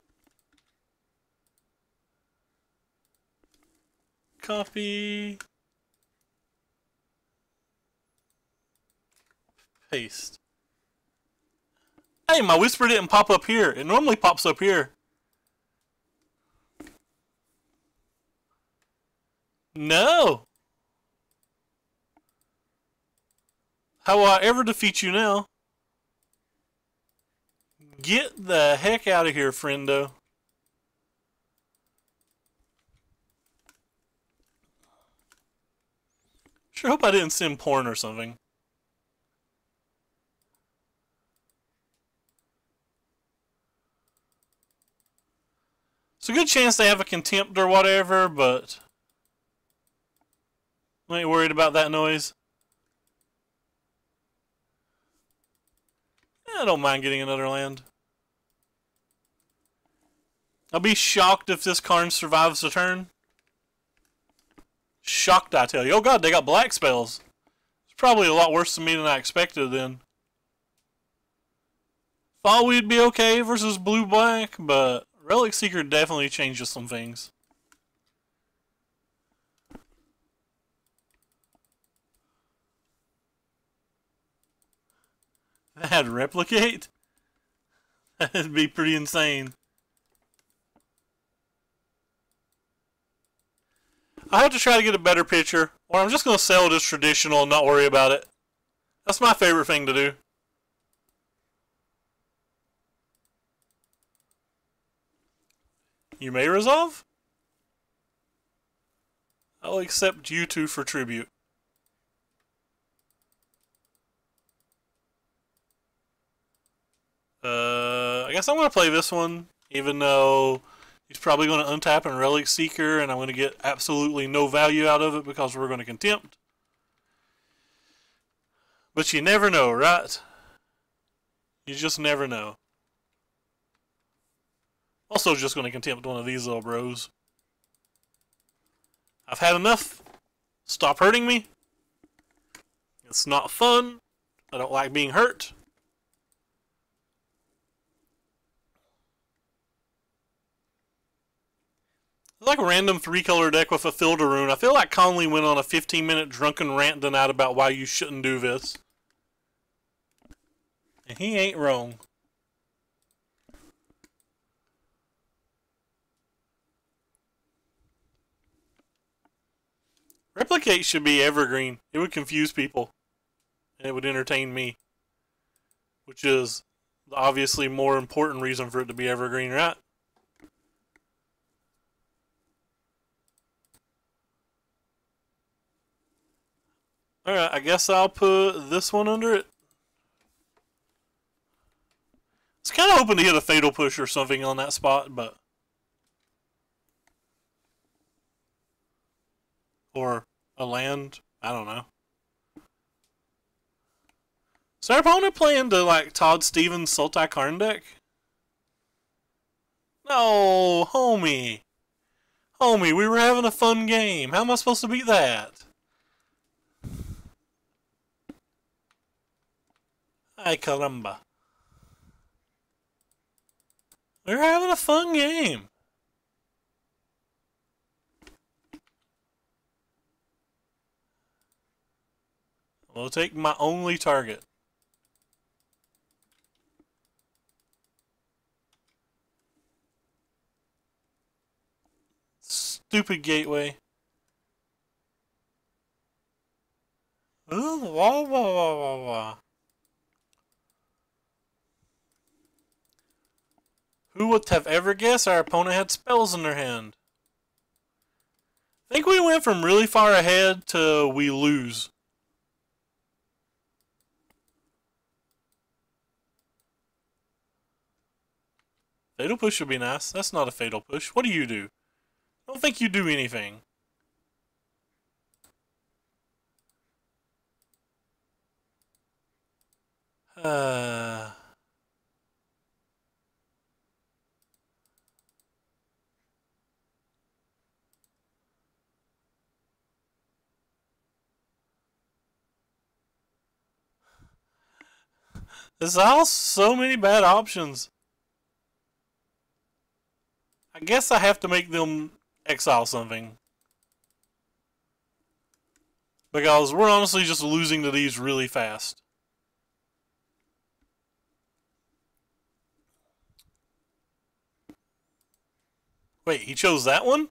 Copy. Paste. Hey, my whisper didn't pop up here. It normally pops up here. No. How will I ever defeat you now? Get the heck out of here, friendo. Sure hope I didn't send porn or something. It's a good chance they have a contempt or whatever, but I ain't worried about that noise. I don't mind getting another land. I'll be shocked if this Karn survives the turn. Shocked, I tell you. Oh god, they got black spells. It's probably a lot worse to me than I expected then. Thought we'd be okay versus blue-black, but Relic Seeker definitely changes some things. That'd replicate? That'd be pretty insane. I have to try to get a better picture, or I'm just going to sell this traditional and not worry about it. That's my favorite thing to do. You may resolve? I'll accept you two for tribute. I guess I'm going to play this one, even though he's probably going to untap and Relic Seeker, and I'm going to get absolutely no value out of it because we're going to contempt. But you never know, right? You just never know. Also just going to contempt one of these little bros. I've had enough. Stop hurting me. It's not fun. I don't like being hurt. Like a random 3-color deck with a filter rune. I feel like Conley went on a 15-minute drunken rant tonight about why you shouldn't do this. And he ain't wrong. Replicate should be evergreen. It would confuse people. And it would entertain me. Which is the obviously more important reason for it to be evergreen, right? Alright, I guess I'll put this one under it. I was kind of hoping to hit a Fatal Push or something on that spot, but... Or a land. I don't know. Is our opponent playing the, like, Todd Stevens Sultai Karn deck? No, homie. Homie, we were having a fun game. How am I supposed to beat that? Ay caramba. We're having a fun game. We'll take my only target. Stupid gateway. Ooh, wah, wah, wah, wah, wah. Who would have ever guessed our opponent had spells in their hand? I think we went from really far ahead to we lose. Fatal Push would be nice. That's not a Fatal Push. What do you do? I don't think you do anything. There's all so many bad options. I guess I have to make them exile something. Because we're honestly just losing to these really fast. Wait, he chose that one?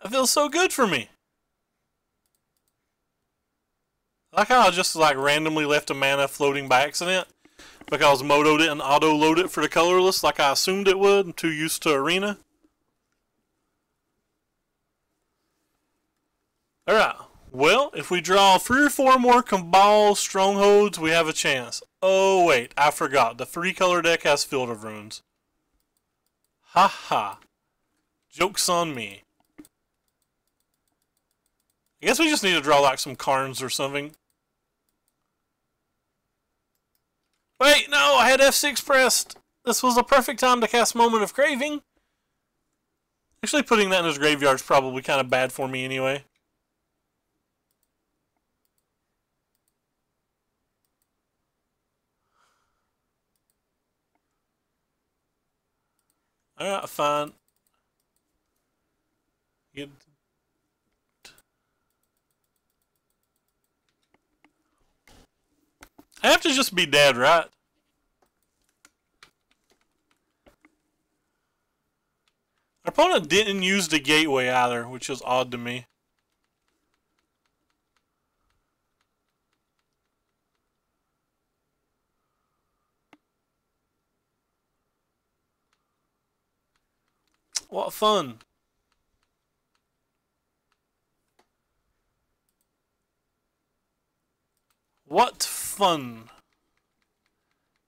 That feels so good for me. I like how I just like randomly left a mana floating by accident. Because Moto didn't auto-load it for the colorless like I assumed it would. I'm too used to Arena. Alright. Well, if we draw 3 or 4 more Cabal Strongholds, we have a chance. Oh, wait. I forgot. The 3-color deck has Field of Runes. Ha ha. Joke's on me. I guess we just need to draw like some Karns or something. Wait, no, I had F6 pressed. This was the perfect time to cast Moment of Craving. Actually, putting that in his graveyard is probably kind of bad for me anyway. Alright, fine. I have to just be dead, right? Our opponent didn't use the gateway either, which is odd to me. What fun. What fun.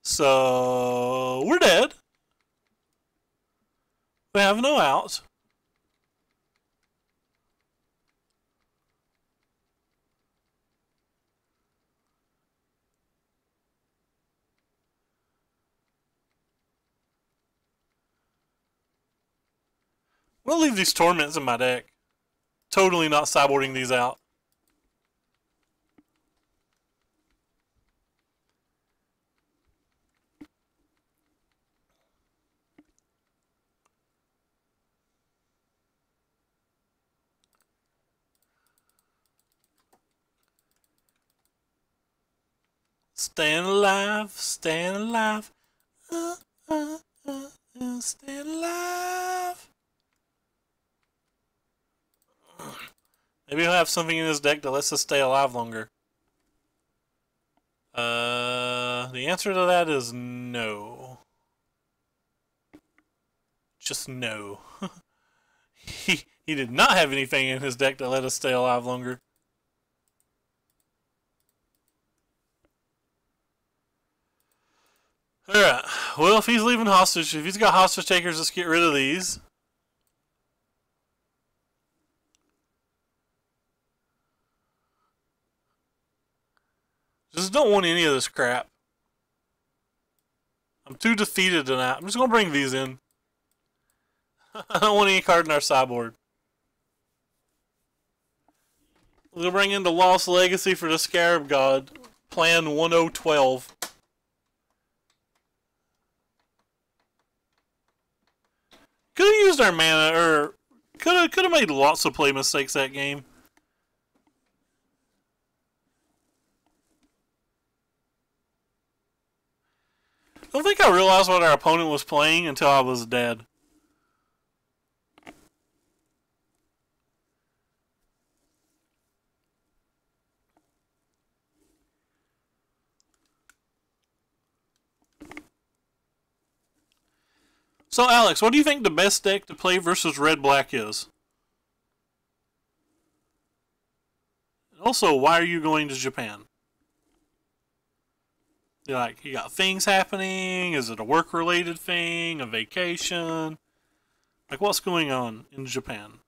So, we're dead. We have no out. We'll leave these torments in my deck. Totally not sideboarding these out. Staying alive, staying alive. Staying alive. Maybe he'll have something in his deck that lets us stay alive longer. The answer to that is no. Just no. He did not have anything in his deck that let us stay alive longer. Alright, well, if he's leaving hostage, if he's got hostage takers, let's get rid of these. Just don't want any of this crap. I'm too defeated tonight. I'm just going to bring these in. I don't want any card in our sideboard. We'll bring in the Lost Legacy for the Scarab God. Plan 1012. Could have used our mana, or could have made lots of play mistakes that game. I don't think I realized what our opponent was playing until I was dead. So, Alex, what do you think the best deck to play versus red-black is? Also, why are you going to Japan? You're like, you got things happening? Is it a work-related thing? A vacation? Like, what's going on in Japan?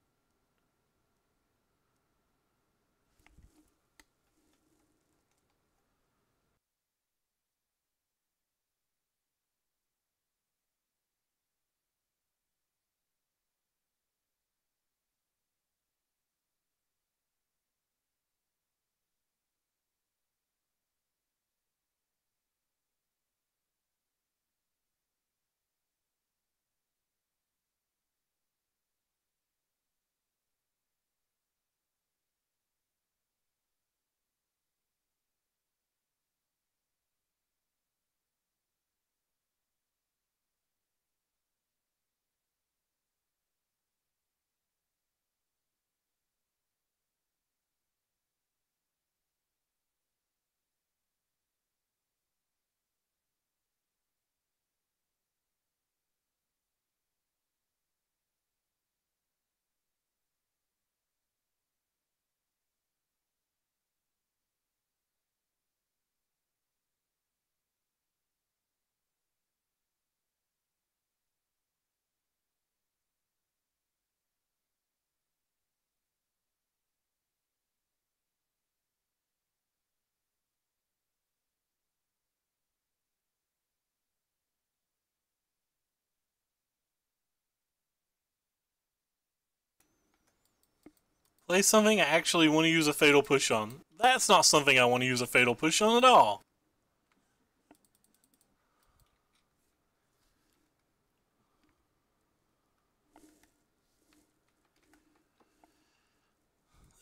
Play something I actually want to use a Fatal Push on. That's not something I want to use a Fatal Push on at all.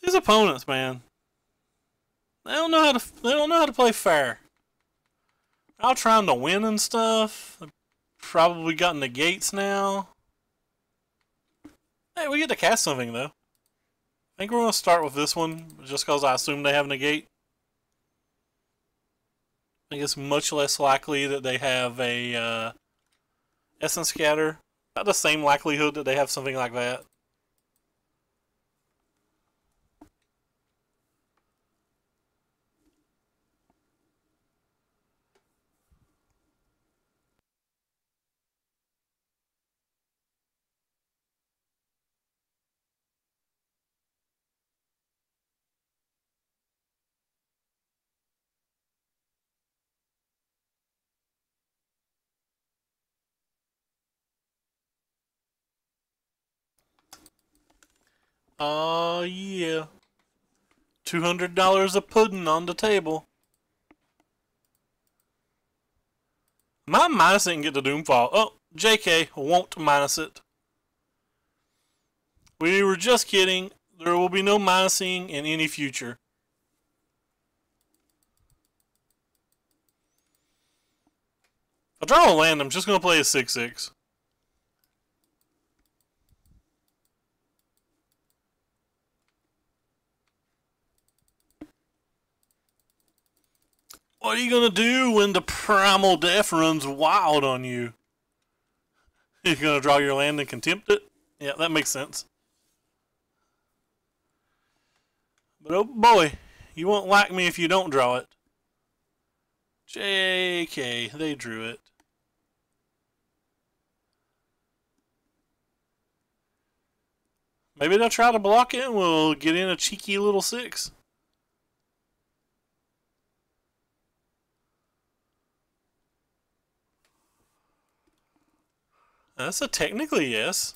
These opponents, man. They don't know how to play fair. They're all trying to win and stuff. They've probably got negates now. Hey, we get to cast something though. I think we're going to start with this one, just because I assume they have negate. I think it's much less likely that they have a Essence Scatter. About the same likelihood that they have something like that. Oh yeah. $200 of pudding on the table. Might minus it and get the Doomfall. Oh, JK, won't minus it. We were just kidding. There will be no minusing in any future. If I draw a land, I'm just going to play a 6/6. What are you going to do when the Primal Death runs wild on you? You're going to draw your land and contempt it? Yeah, that makes sense. But oh boy, you won't like me if you don't draw it. JK, they drew it. Maybe they'll try to block it and we'll get in a cheeky little 6. That's a technically yes.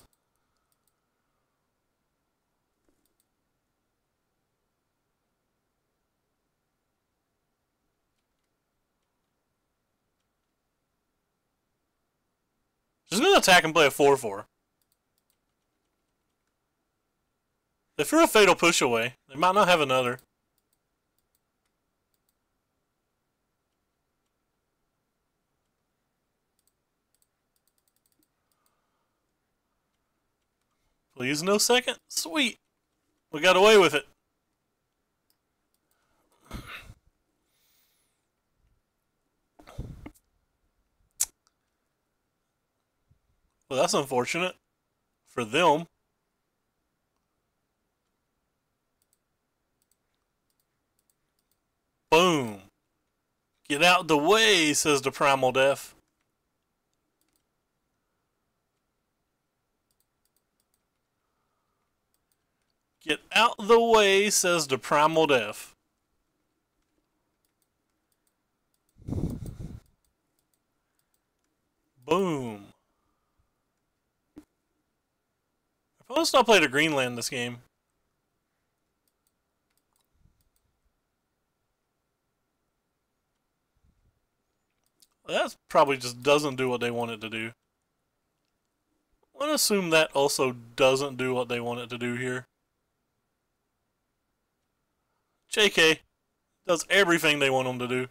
Just gonna attack and play a 4/4. They threw a Fatal Push away. They might not have another. Please no second. Sweet. We got away with it. Well, that's unfortunate for them. Boom. Get out the way, says the Primal Death. Get out the way, says the Primal Death. Boom. Opponent's not played a green land this game. That probably just doesn't do what they want it to do. I'm going to assume that also doesn't do what they want it to do here. JK does everything they want them to do.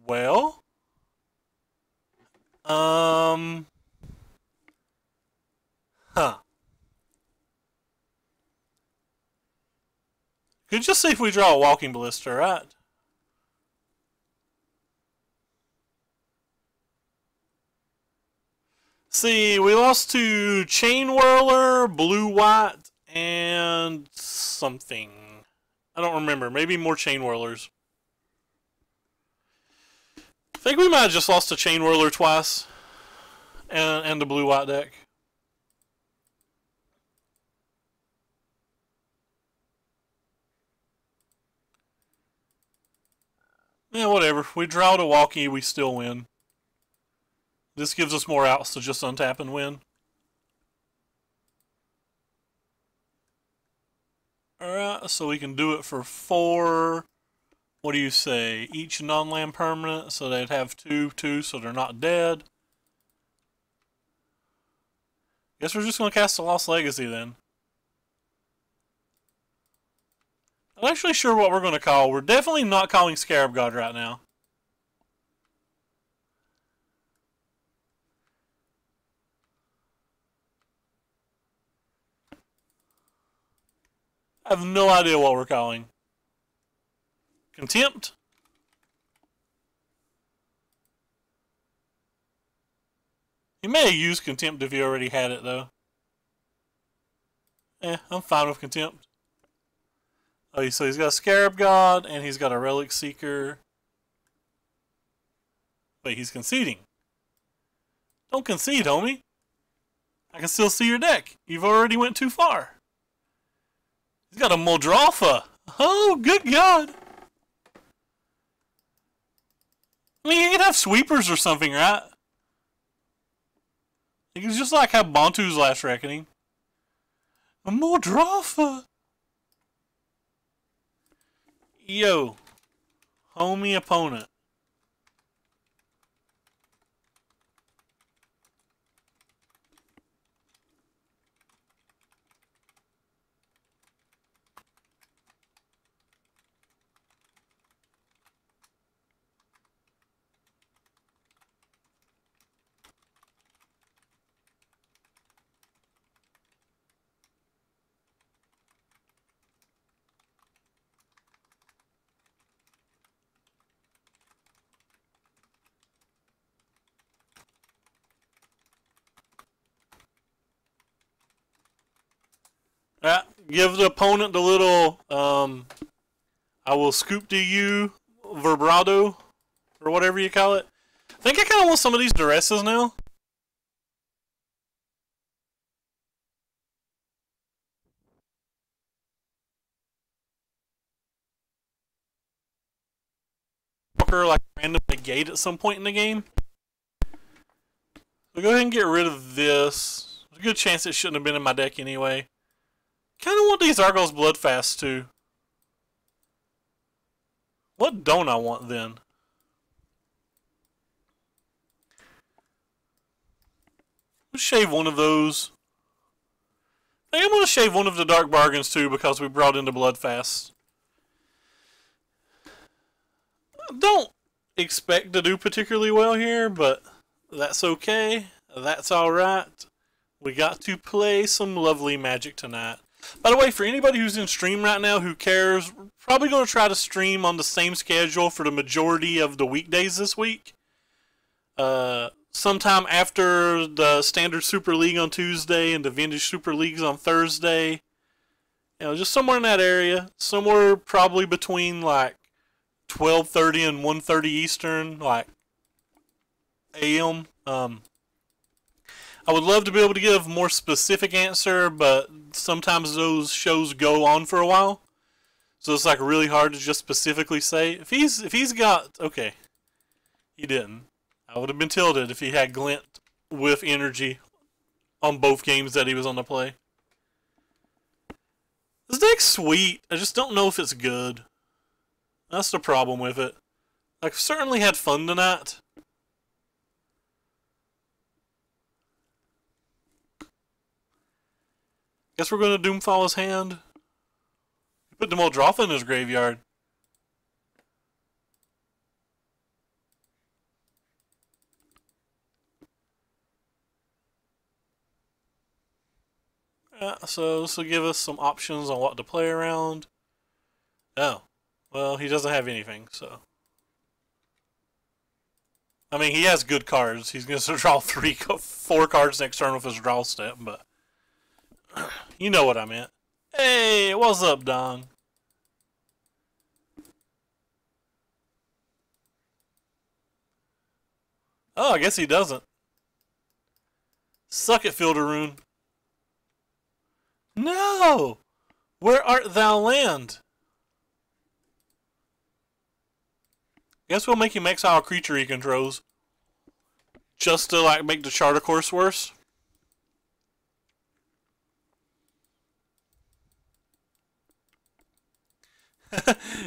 Well, Could just see if we draw a Walking Ballista, right? See, we lost to Chain Whirler, Blue White, and something. I don't remember. Maybe more Chain Whirlers. I think we might have just lost to Chain Whirler twice. And the Blue White deck. Yeah, whatever. We draw to Walkie, we still win. This gives us more outs to just untap and win. Alright, so we can do it for 4. What do you say? Each non-land permanent, so they'd have 2, so they're not dead. Guess we're just going to cast a Lost Legacy then. I'm actually sure what we're going to call. We're definitely not calling Scarab God right now. I have no idea what we're calling. Contempt? You may have used Contempt if you already had it, though. I'm fine with Contempt. Oh, so he's got a Scarab God, and he's got a Relic Seeker. Wait, he's conceding. Don't concede, homie. I can still see your deck. You've already went too far. He's got a Muldrotha. Oh, good God. I mean, you could have sweepers or something, right? You can just like have Bantu's Last Reckoning. A Muldrotha. Yo. Homie opponent. Give the opponent the little, I will scoop to you vibrato, or whatever you call it. I think I kind of want some of these duresses now. Like random negate at some point in the game. So go ahead and get rid of this. There's a good chance it shouldn't have been in my deck anyway. Kind of want these Argos Bloodfast too. What don't I want then? Let's shave one of those. I think I'm going to shave one of the Dark Bargains too because we brought in the Bloodfast. Don't expect to do particularly well here, but that's okay. That's alright. We got to play some lovely Magic tonight. By the way, for anybody who's in stream right now who cares, we're probably going to try to stream on the same schedule for the majority of the weekdays this week. Sometime after the Standard Super League on Tuesday and the Vintage Super Leagues on Thursday. You know, just somewhere in that area. Somewhere probably between like 12:30 and 1:30 Eastern, like AM. I would love to be able to give a more specific answer, but sometimes those shows go on for a while, so it's like really hard to just specifically say. If he's got okay, he didn't. I would have been tilted if he had Glint with energy on both games that he was on the play. This deck's sweet. I just don't know if it's good. That's the problem with it. I've certainly had fun tonight. Guess we're going to Doomfall his hand. Put the Muldrotha in his graveyard. So this will give us some options on what to play around. Oh. Well, he doesn't have anything, so. I mean, he has good cards. He's going to draw 4 cards next turn with his draw step, but you know what I meant. Hey, what's up, Dong? Oh, I guess he doesn't. Suck it, Fielderoon. No! Where art thou, land? Guess we'll make him exile a creature he controls. Just to, like, make the Charter Course worse.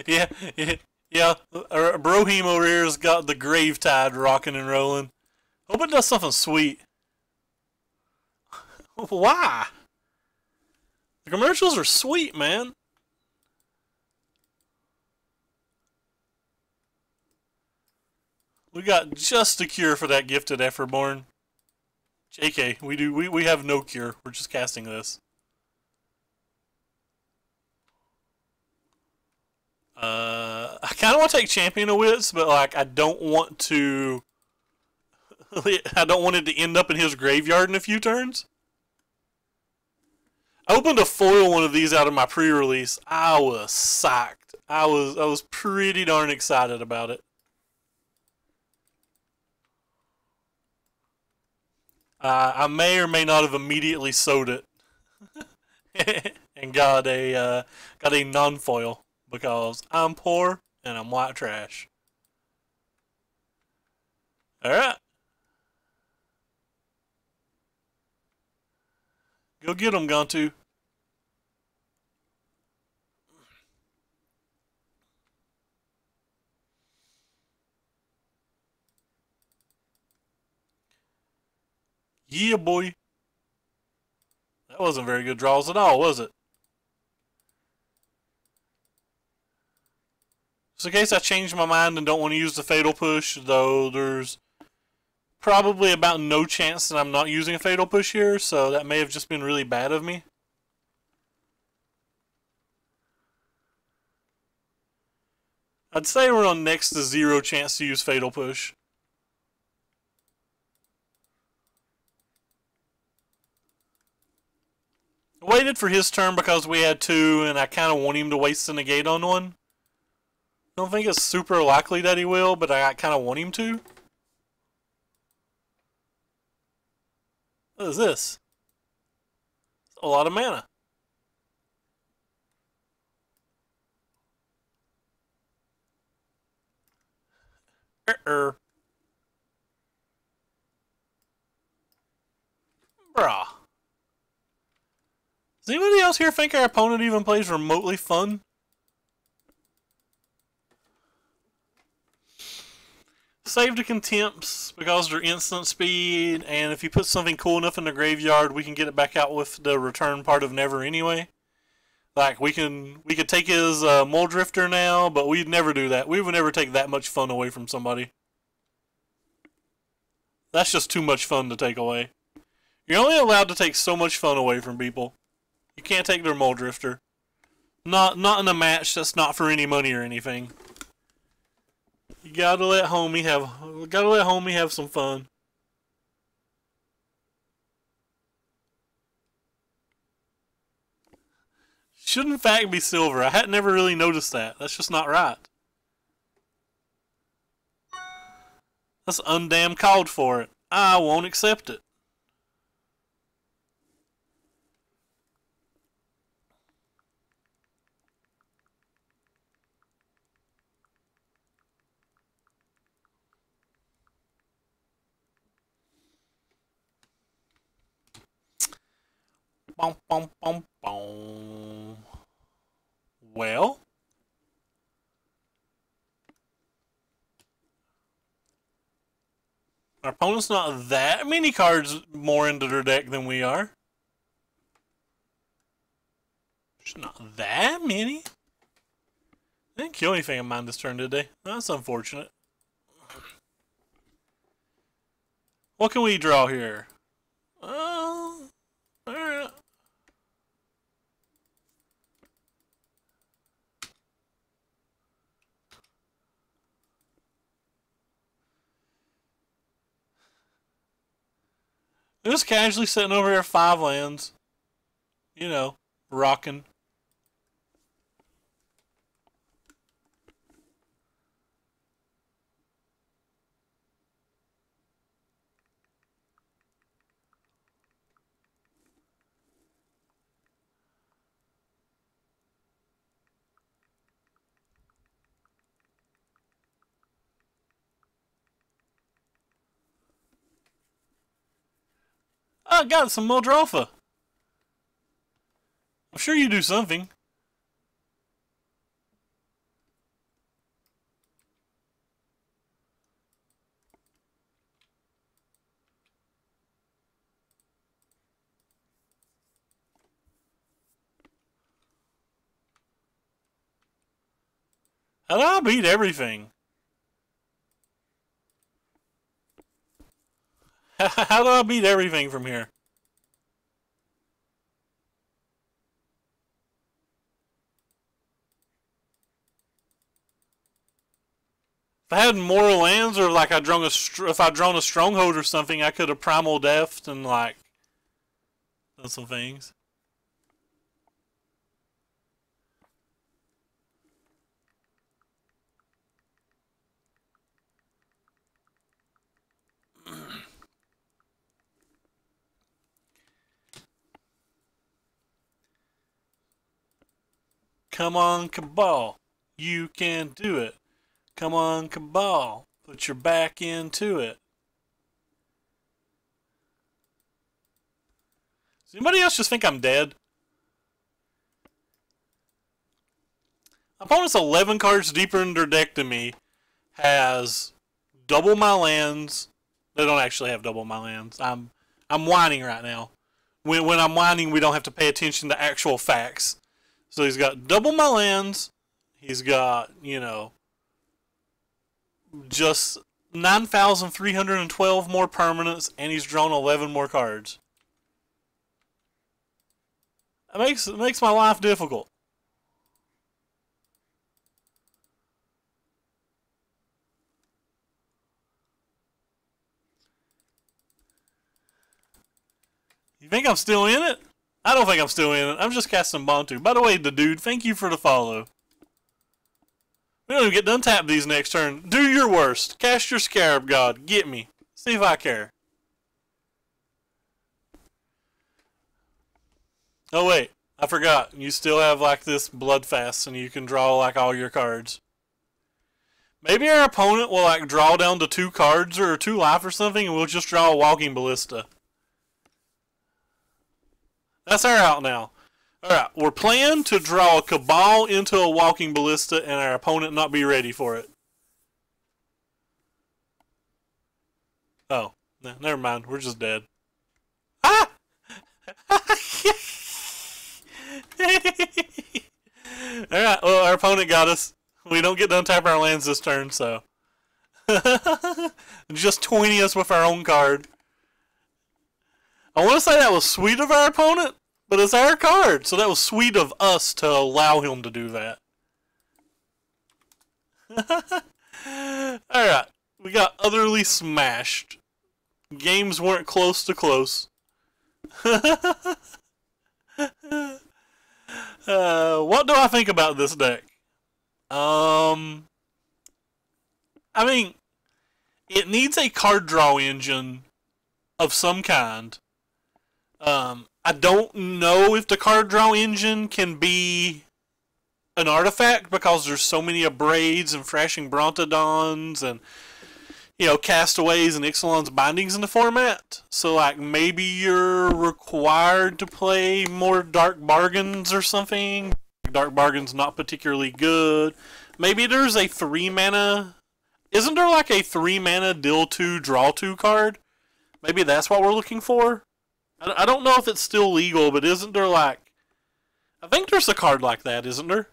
Yeah, yeah, yeah. Brohim over here's got the grave tide rocking and rolling. Hope it does something sweet. Why? The commercials are sweet, man. We got just a cure for that gifted Efferborn. JK, we have no cure. We're just casting this. I kind of want to take Champion of Wits, but like I don't want to. I don't want it to end up in his graveyard in a few turns. I opened a foil one of these out of my pre-release. I was psyched. I was pretty darn excited about it. I may or may not have immediately sold it and got a non-foil because I'm poor and I'm white trash. All right, go get them, Gontu. Yeah, boy. That wasn't very good draws at all, was it? Just in case I change my mind and don't want to use the Fatal Push, though there's probably about no chance that I'm not using a Fatal Push here, so that may have just been really bad of me. I'd say we're on next to zero chance to use Fatal Push. Waited for his turn because we had two, and I kind of want him to waste the negate on one. Don't think it's super likely that he will, but I kind of want him to. What is this? A lot of mana. Bruh. Does anybody else here think our opponent even plays remotely fun? Save to Contempts because they're instant speed, and if you put something cool enough in the graveyard, we can get it back out with the return part of Never anyway. Like, we could take his Muldrifter now, but we'd never do that. We would never take that much fun away from somebody. That's just too much fun to take away. You're only allowed to take so much fun away from people. You can't take their Muldrifter. Not in a match that's not for any money or anything. You gotta let homie have some fun. Should in fact be silver. I had never really noticed that. That's just not right. That's undamn called for it. I won't accept it. Bum, bum, bum, bum. Well, our opponent's not that many cards more into their deck than we are. There's not that many. They didn't kill anything in mine this turn, did they? That's unfortunate. What can we draw here? Alright. Just casually sitting over here 5 lands. You know, rocking. I got some Muldroffa. I'm sure you do something. How do I beat everything? How do I beat everything from here? If I had more lands, or like if I'd drawn a stronghold or something, I could have primal deathed and like done some things. Come on, Cabal. You can do it. Come on, Cabal. Put your back into it. Does anybody else just think I'm dead? Opponent's 11 cards deeper in their deck than me has double my lands. They don't actually have double my lands. I'm whining right now. When I'm whining, we don't have to pay attention to actual facts. So he's got double my lands. He's got, you know, just 9,312 more permanents, and he's drawn 11 more cards. It makes my life difficult. You think I'm still in it? I don't think I'm still in it. I'm just casting Bantu. By the way, the dude, thank you for the follow. We don't even get done tap these next turn. Do your worst. Cast your Scarab God. Get me. See if I care. Oh wait, I forgot. You still have like this Bloodfast and you can draw like all your cards. Maybe our opponent will like draw down to 2 cards or 2 life or something, and we'll just draw a Walking Ballista. That's our out now. Alright, we're playing to draw a Cabal into a Walking Ballista and our opponent not be ready for it. Oh, never mind. We're just dead. Ah! Alright, well, our opponent got us. We don't get to untap our lands this turn, so. Just 20 us with our own card. I want to say that was sweet of our opponent, but it's our card, so that was sweet of us to allow him to do that. Alright, we got utterly smashed. Games weren't close to close. What do I think about this deck? I mean, it needs a card draw engine of some kind. I don't know if the card draw engine can be an artifact because there's so many Abrades and Thrashing Brontodons and, you know, Castaways and Ixalan's bindings in the format. So, like, maybe you're required to play more Dark Bargains or something. Dark Bargain's not particularly good. Maybe there's a 3-mana... Isn't there, like, a 3-mana deal 2, draw 2 card? Maybe that's what we're looking for? I don't know if it's still legal, but isn't there, like... I think there's a card like that, isn't there?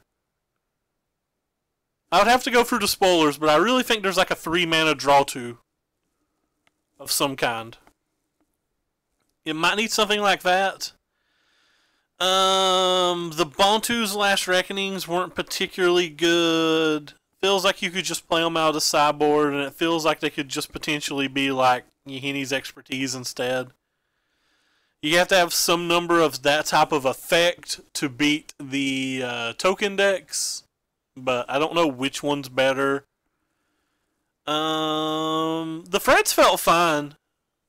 I would have to go through the spoilers, but I really think there's like a 3-mana draw 2 of some kind. It might need something like that. The Bantu's Last Reckonings weren't particularly good. Feels like you could just play them out of the sideboard, and it feels like they could just potentially be like Yahini's Expertise instead. You have to have some number of that type of effect to beat the token decks, but I don't know which one's better. The threats felt fine.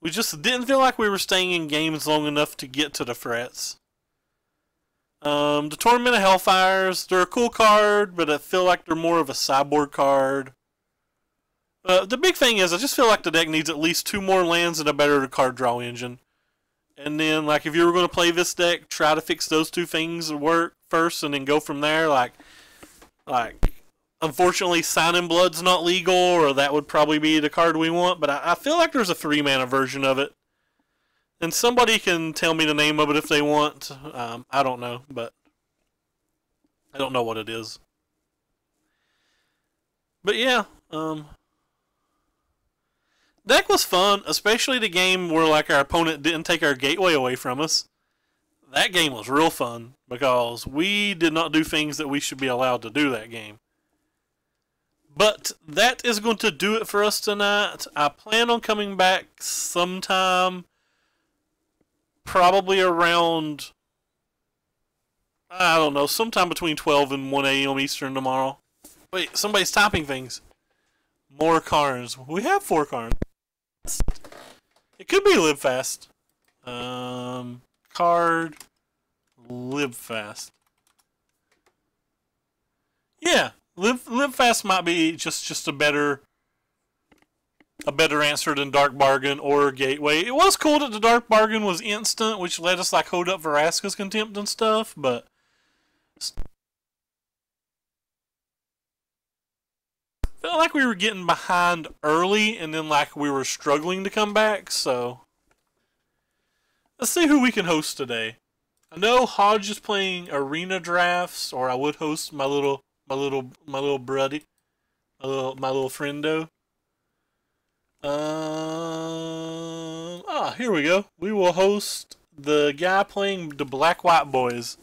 We just didn't feel like we were staying in games long enough to get to the threats. The Tournament of Hellfires, they're a cool card, but I feel like they're more of a sideboard card. The big thing is, I just feel like the deck needs at least 2 more lands and a better card draw engine. And then, like, if you were going to play this deck, try to fix those 2 things and work first, and then go from there. Like, unfortunately, Sign in Blood's not legal, or that would probably be the card we want. But I feel like there's a 3-mana version of it. And somebody can tell me the name of it if they want. I don't know, but I don't know what it is. But yeah, deck was fun, especially the game where like our opponent didn't take our gateway away from us. That game was real fun because we did not do things that we should be allowed to do that game. But that is going to do it for us tonight. I plan on coming back sometime, probably around, I don't know, sometime between 12 and 1 a.m. Eastern tomorrow. Wait, somebody's typing things. More Karns. We have 4 Karns. It could be live fast. Card. Live fast. Yeah, live fast might be just a better answer than Dark Bargain or Gateway. It was cool that the Dark Bargain was instant, which let us like hold up Vraska's Contempt and stuff, but felt like we were getting behind early and then like we were struggling to come back, so let's see who we can host today. I know Hodge is playing arena drafts, or I would host my little buddy, my little friendo. Here we go. We will host the guy playing the Black White Boys.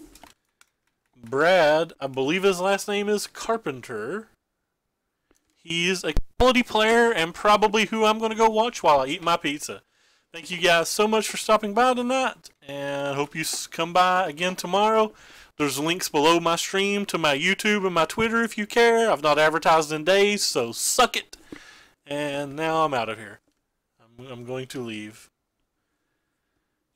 Brad, I believe his last name is Carpenter. He's a quality player and probably who I'm going to go watch while I eat my pizza. Thank you guys so much for stopping by tonight, and hope you come by again tomorrow. There's links below my stream to my YouTube and my Twitter if you care. I've not advertised in days, so suck it. And now I'm out of here. I'm going to leave.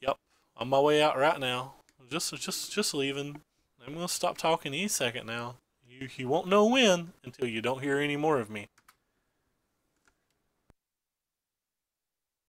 Yep, on my way out right now. Just leaving. I'm going to stop talking any second now. You won't know when until you don't hear any more of me.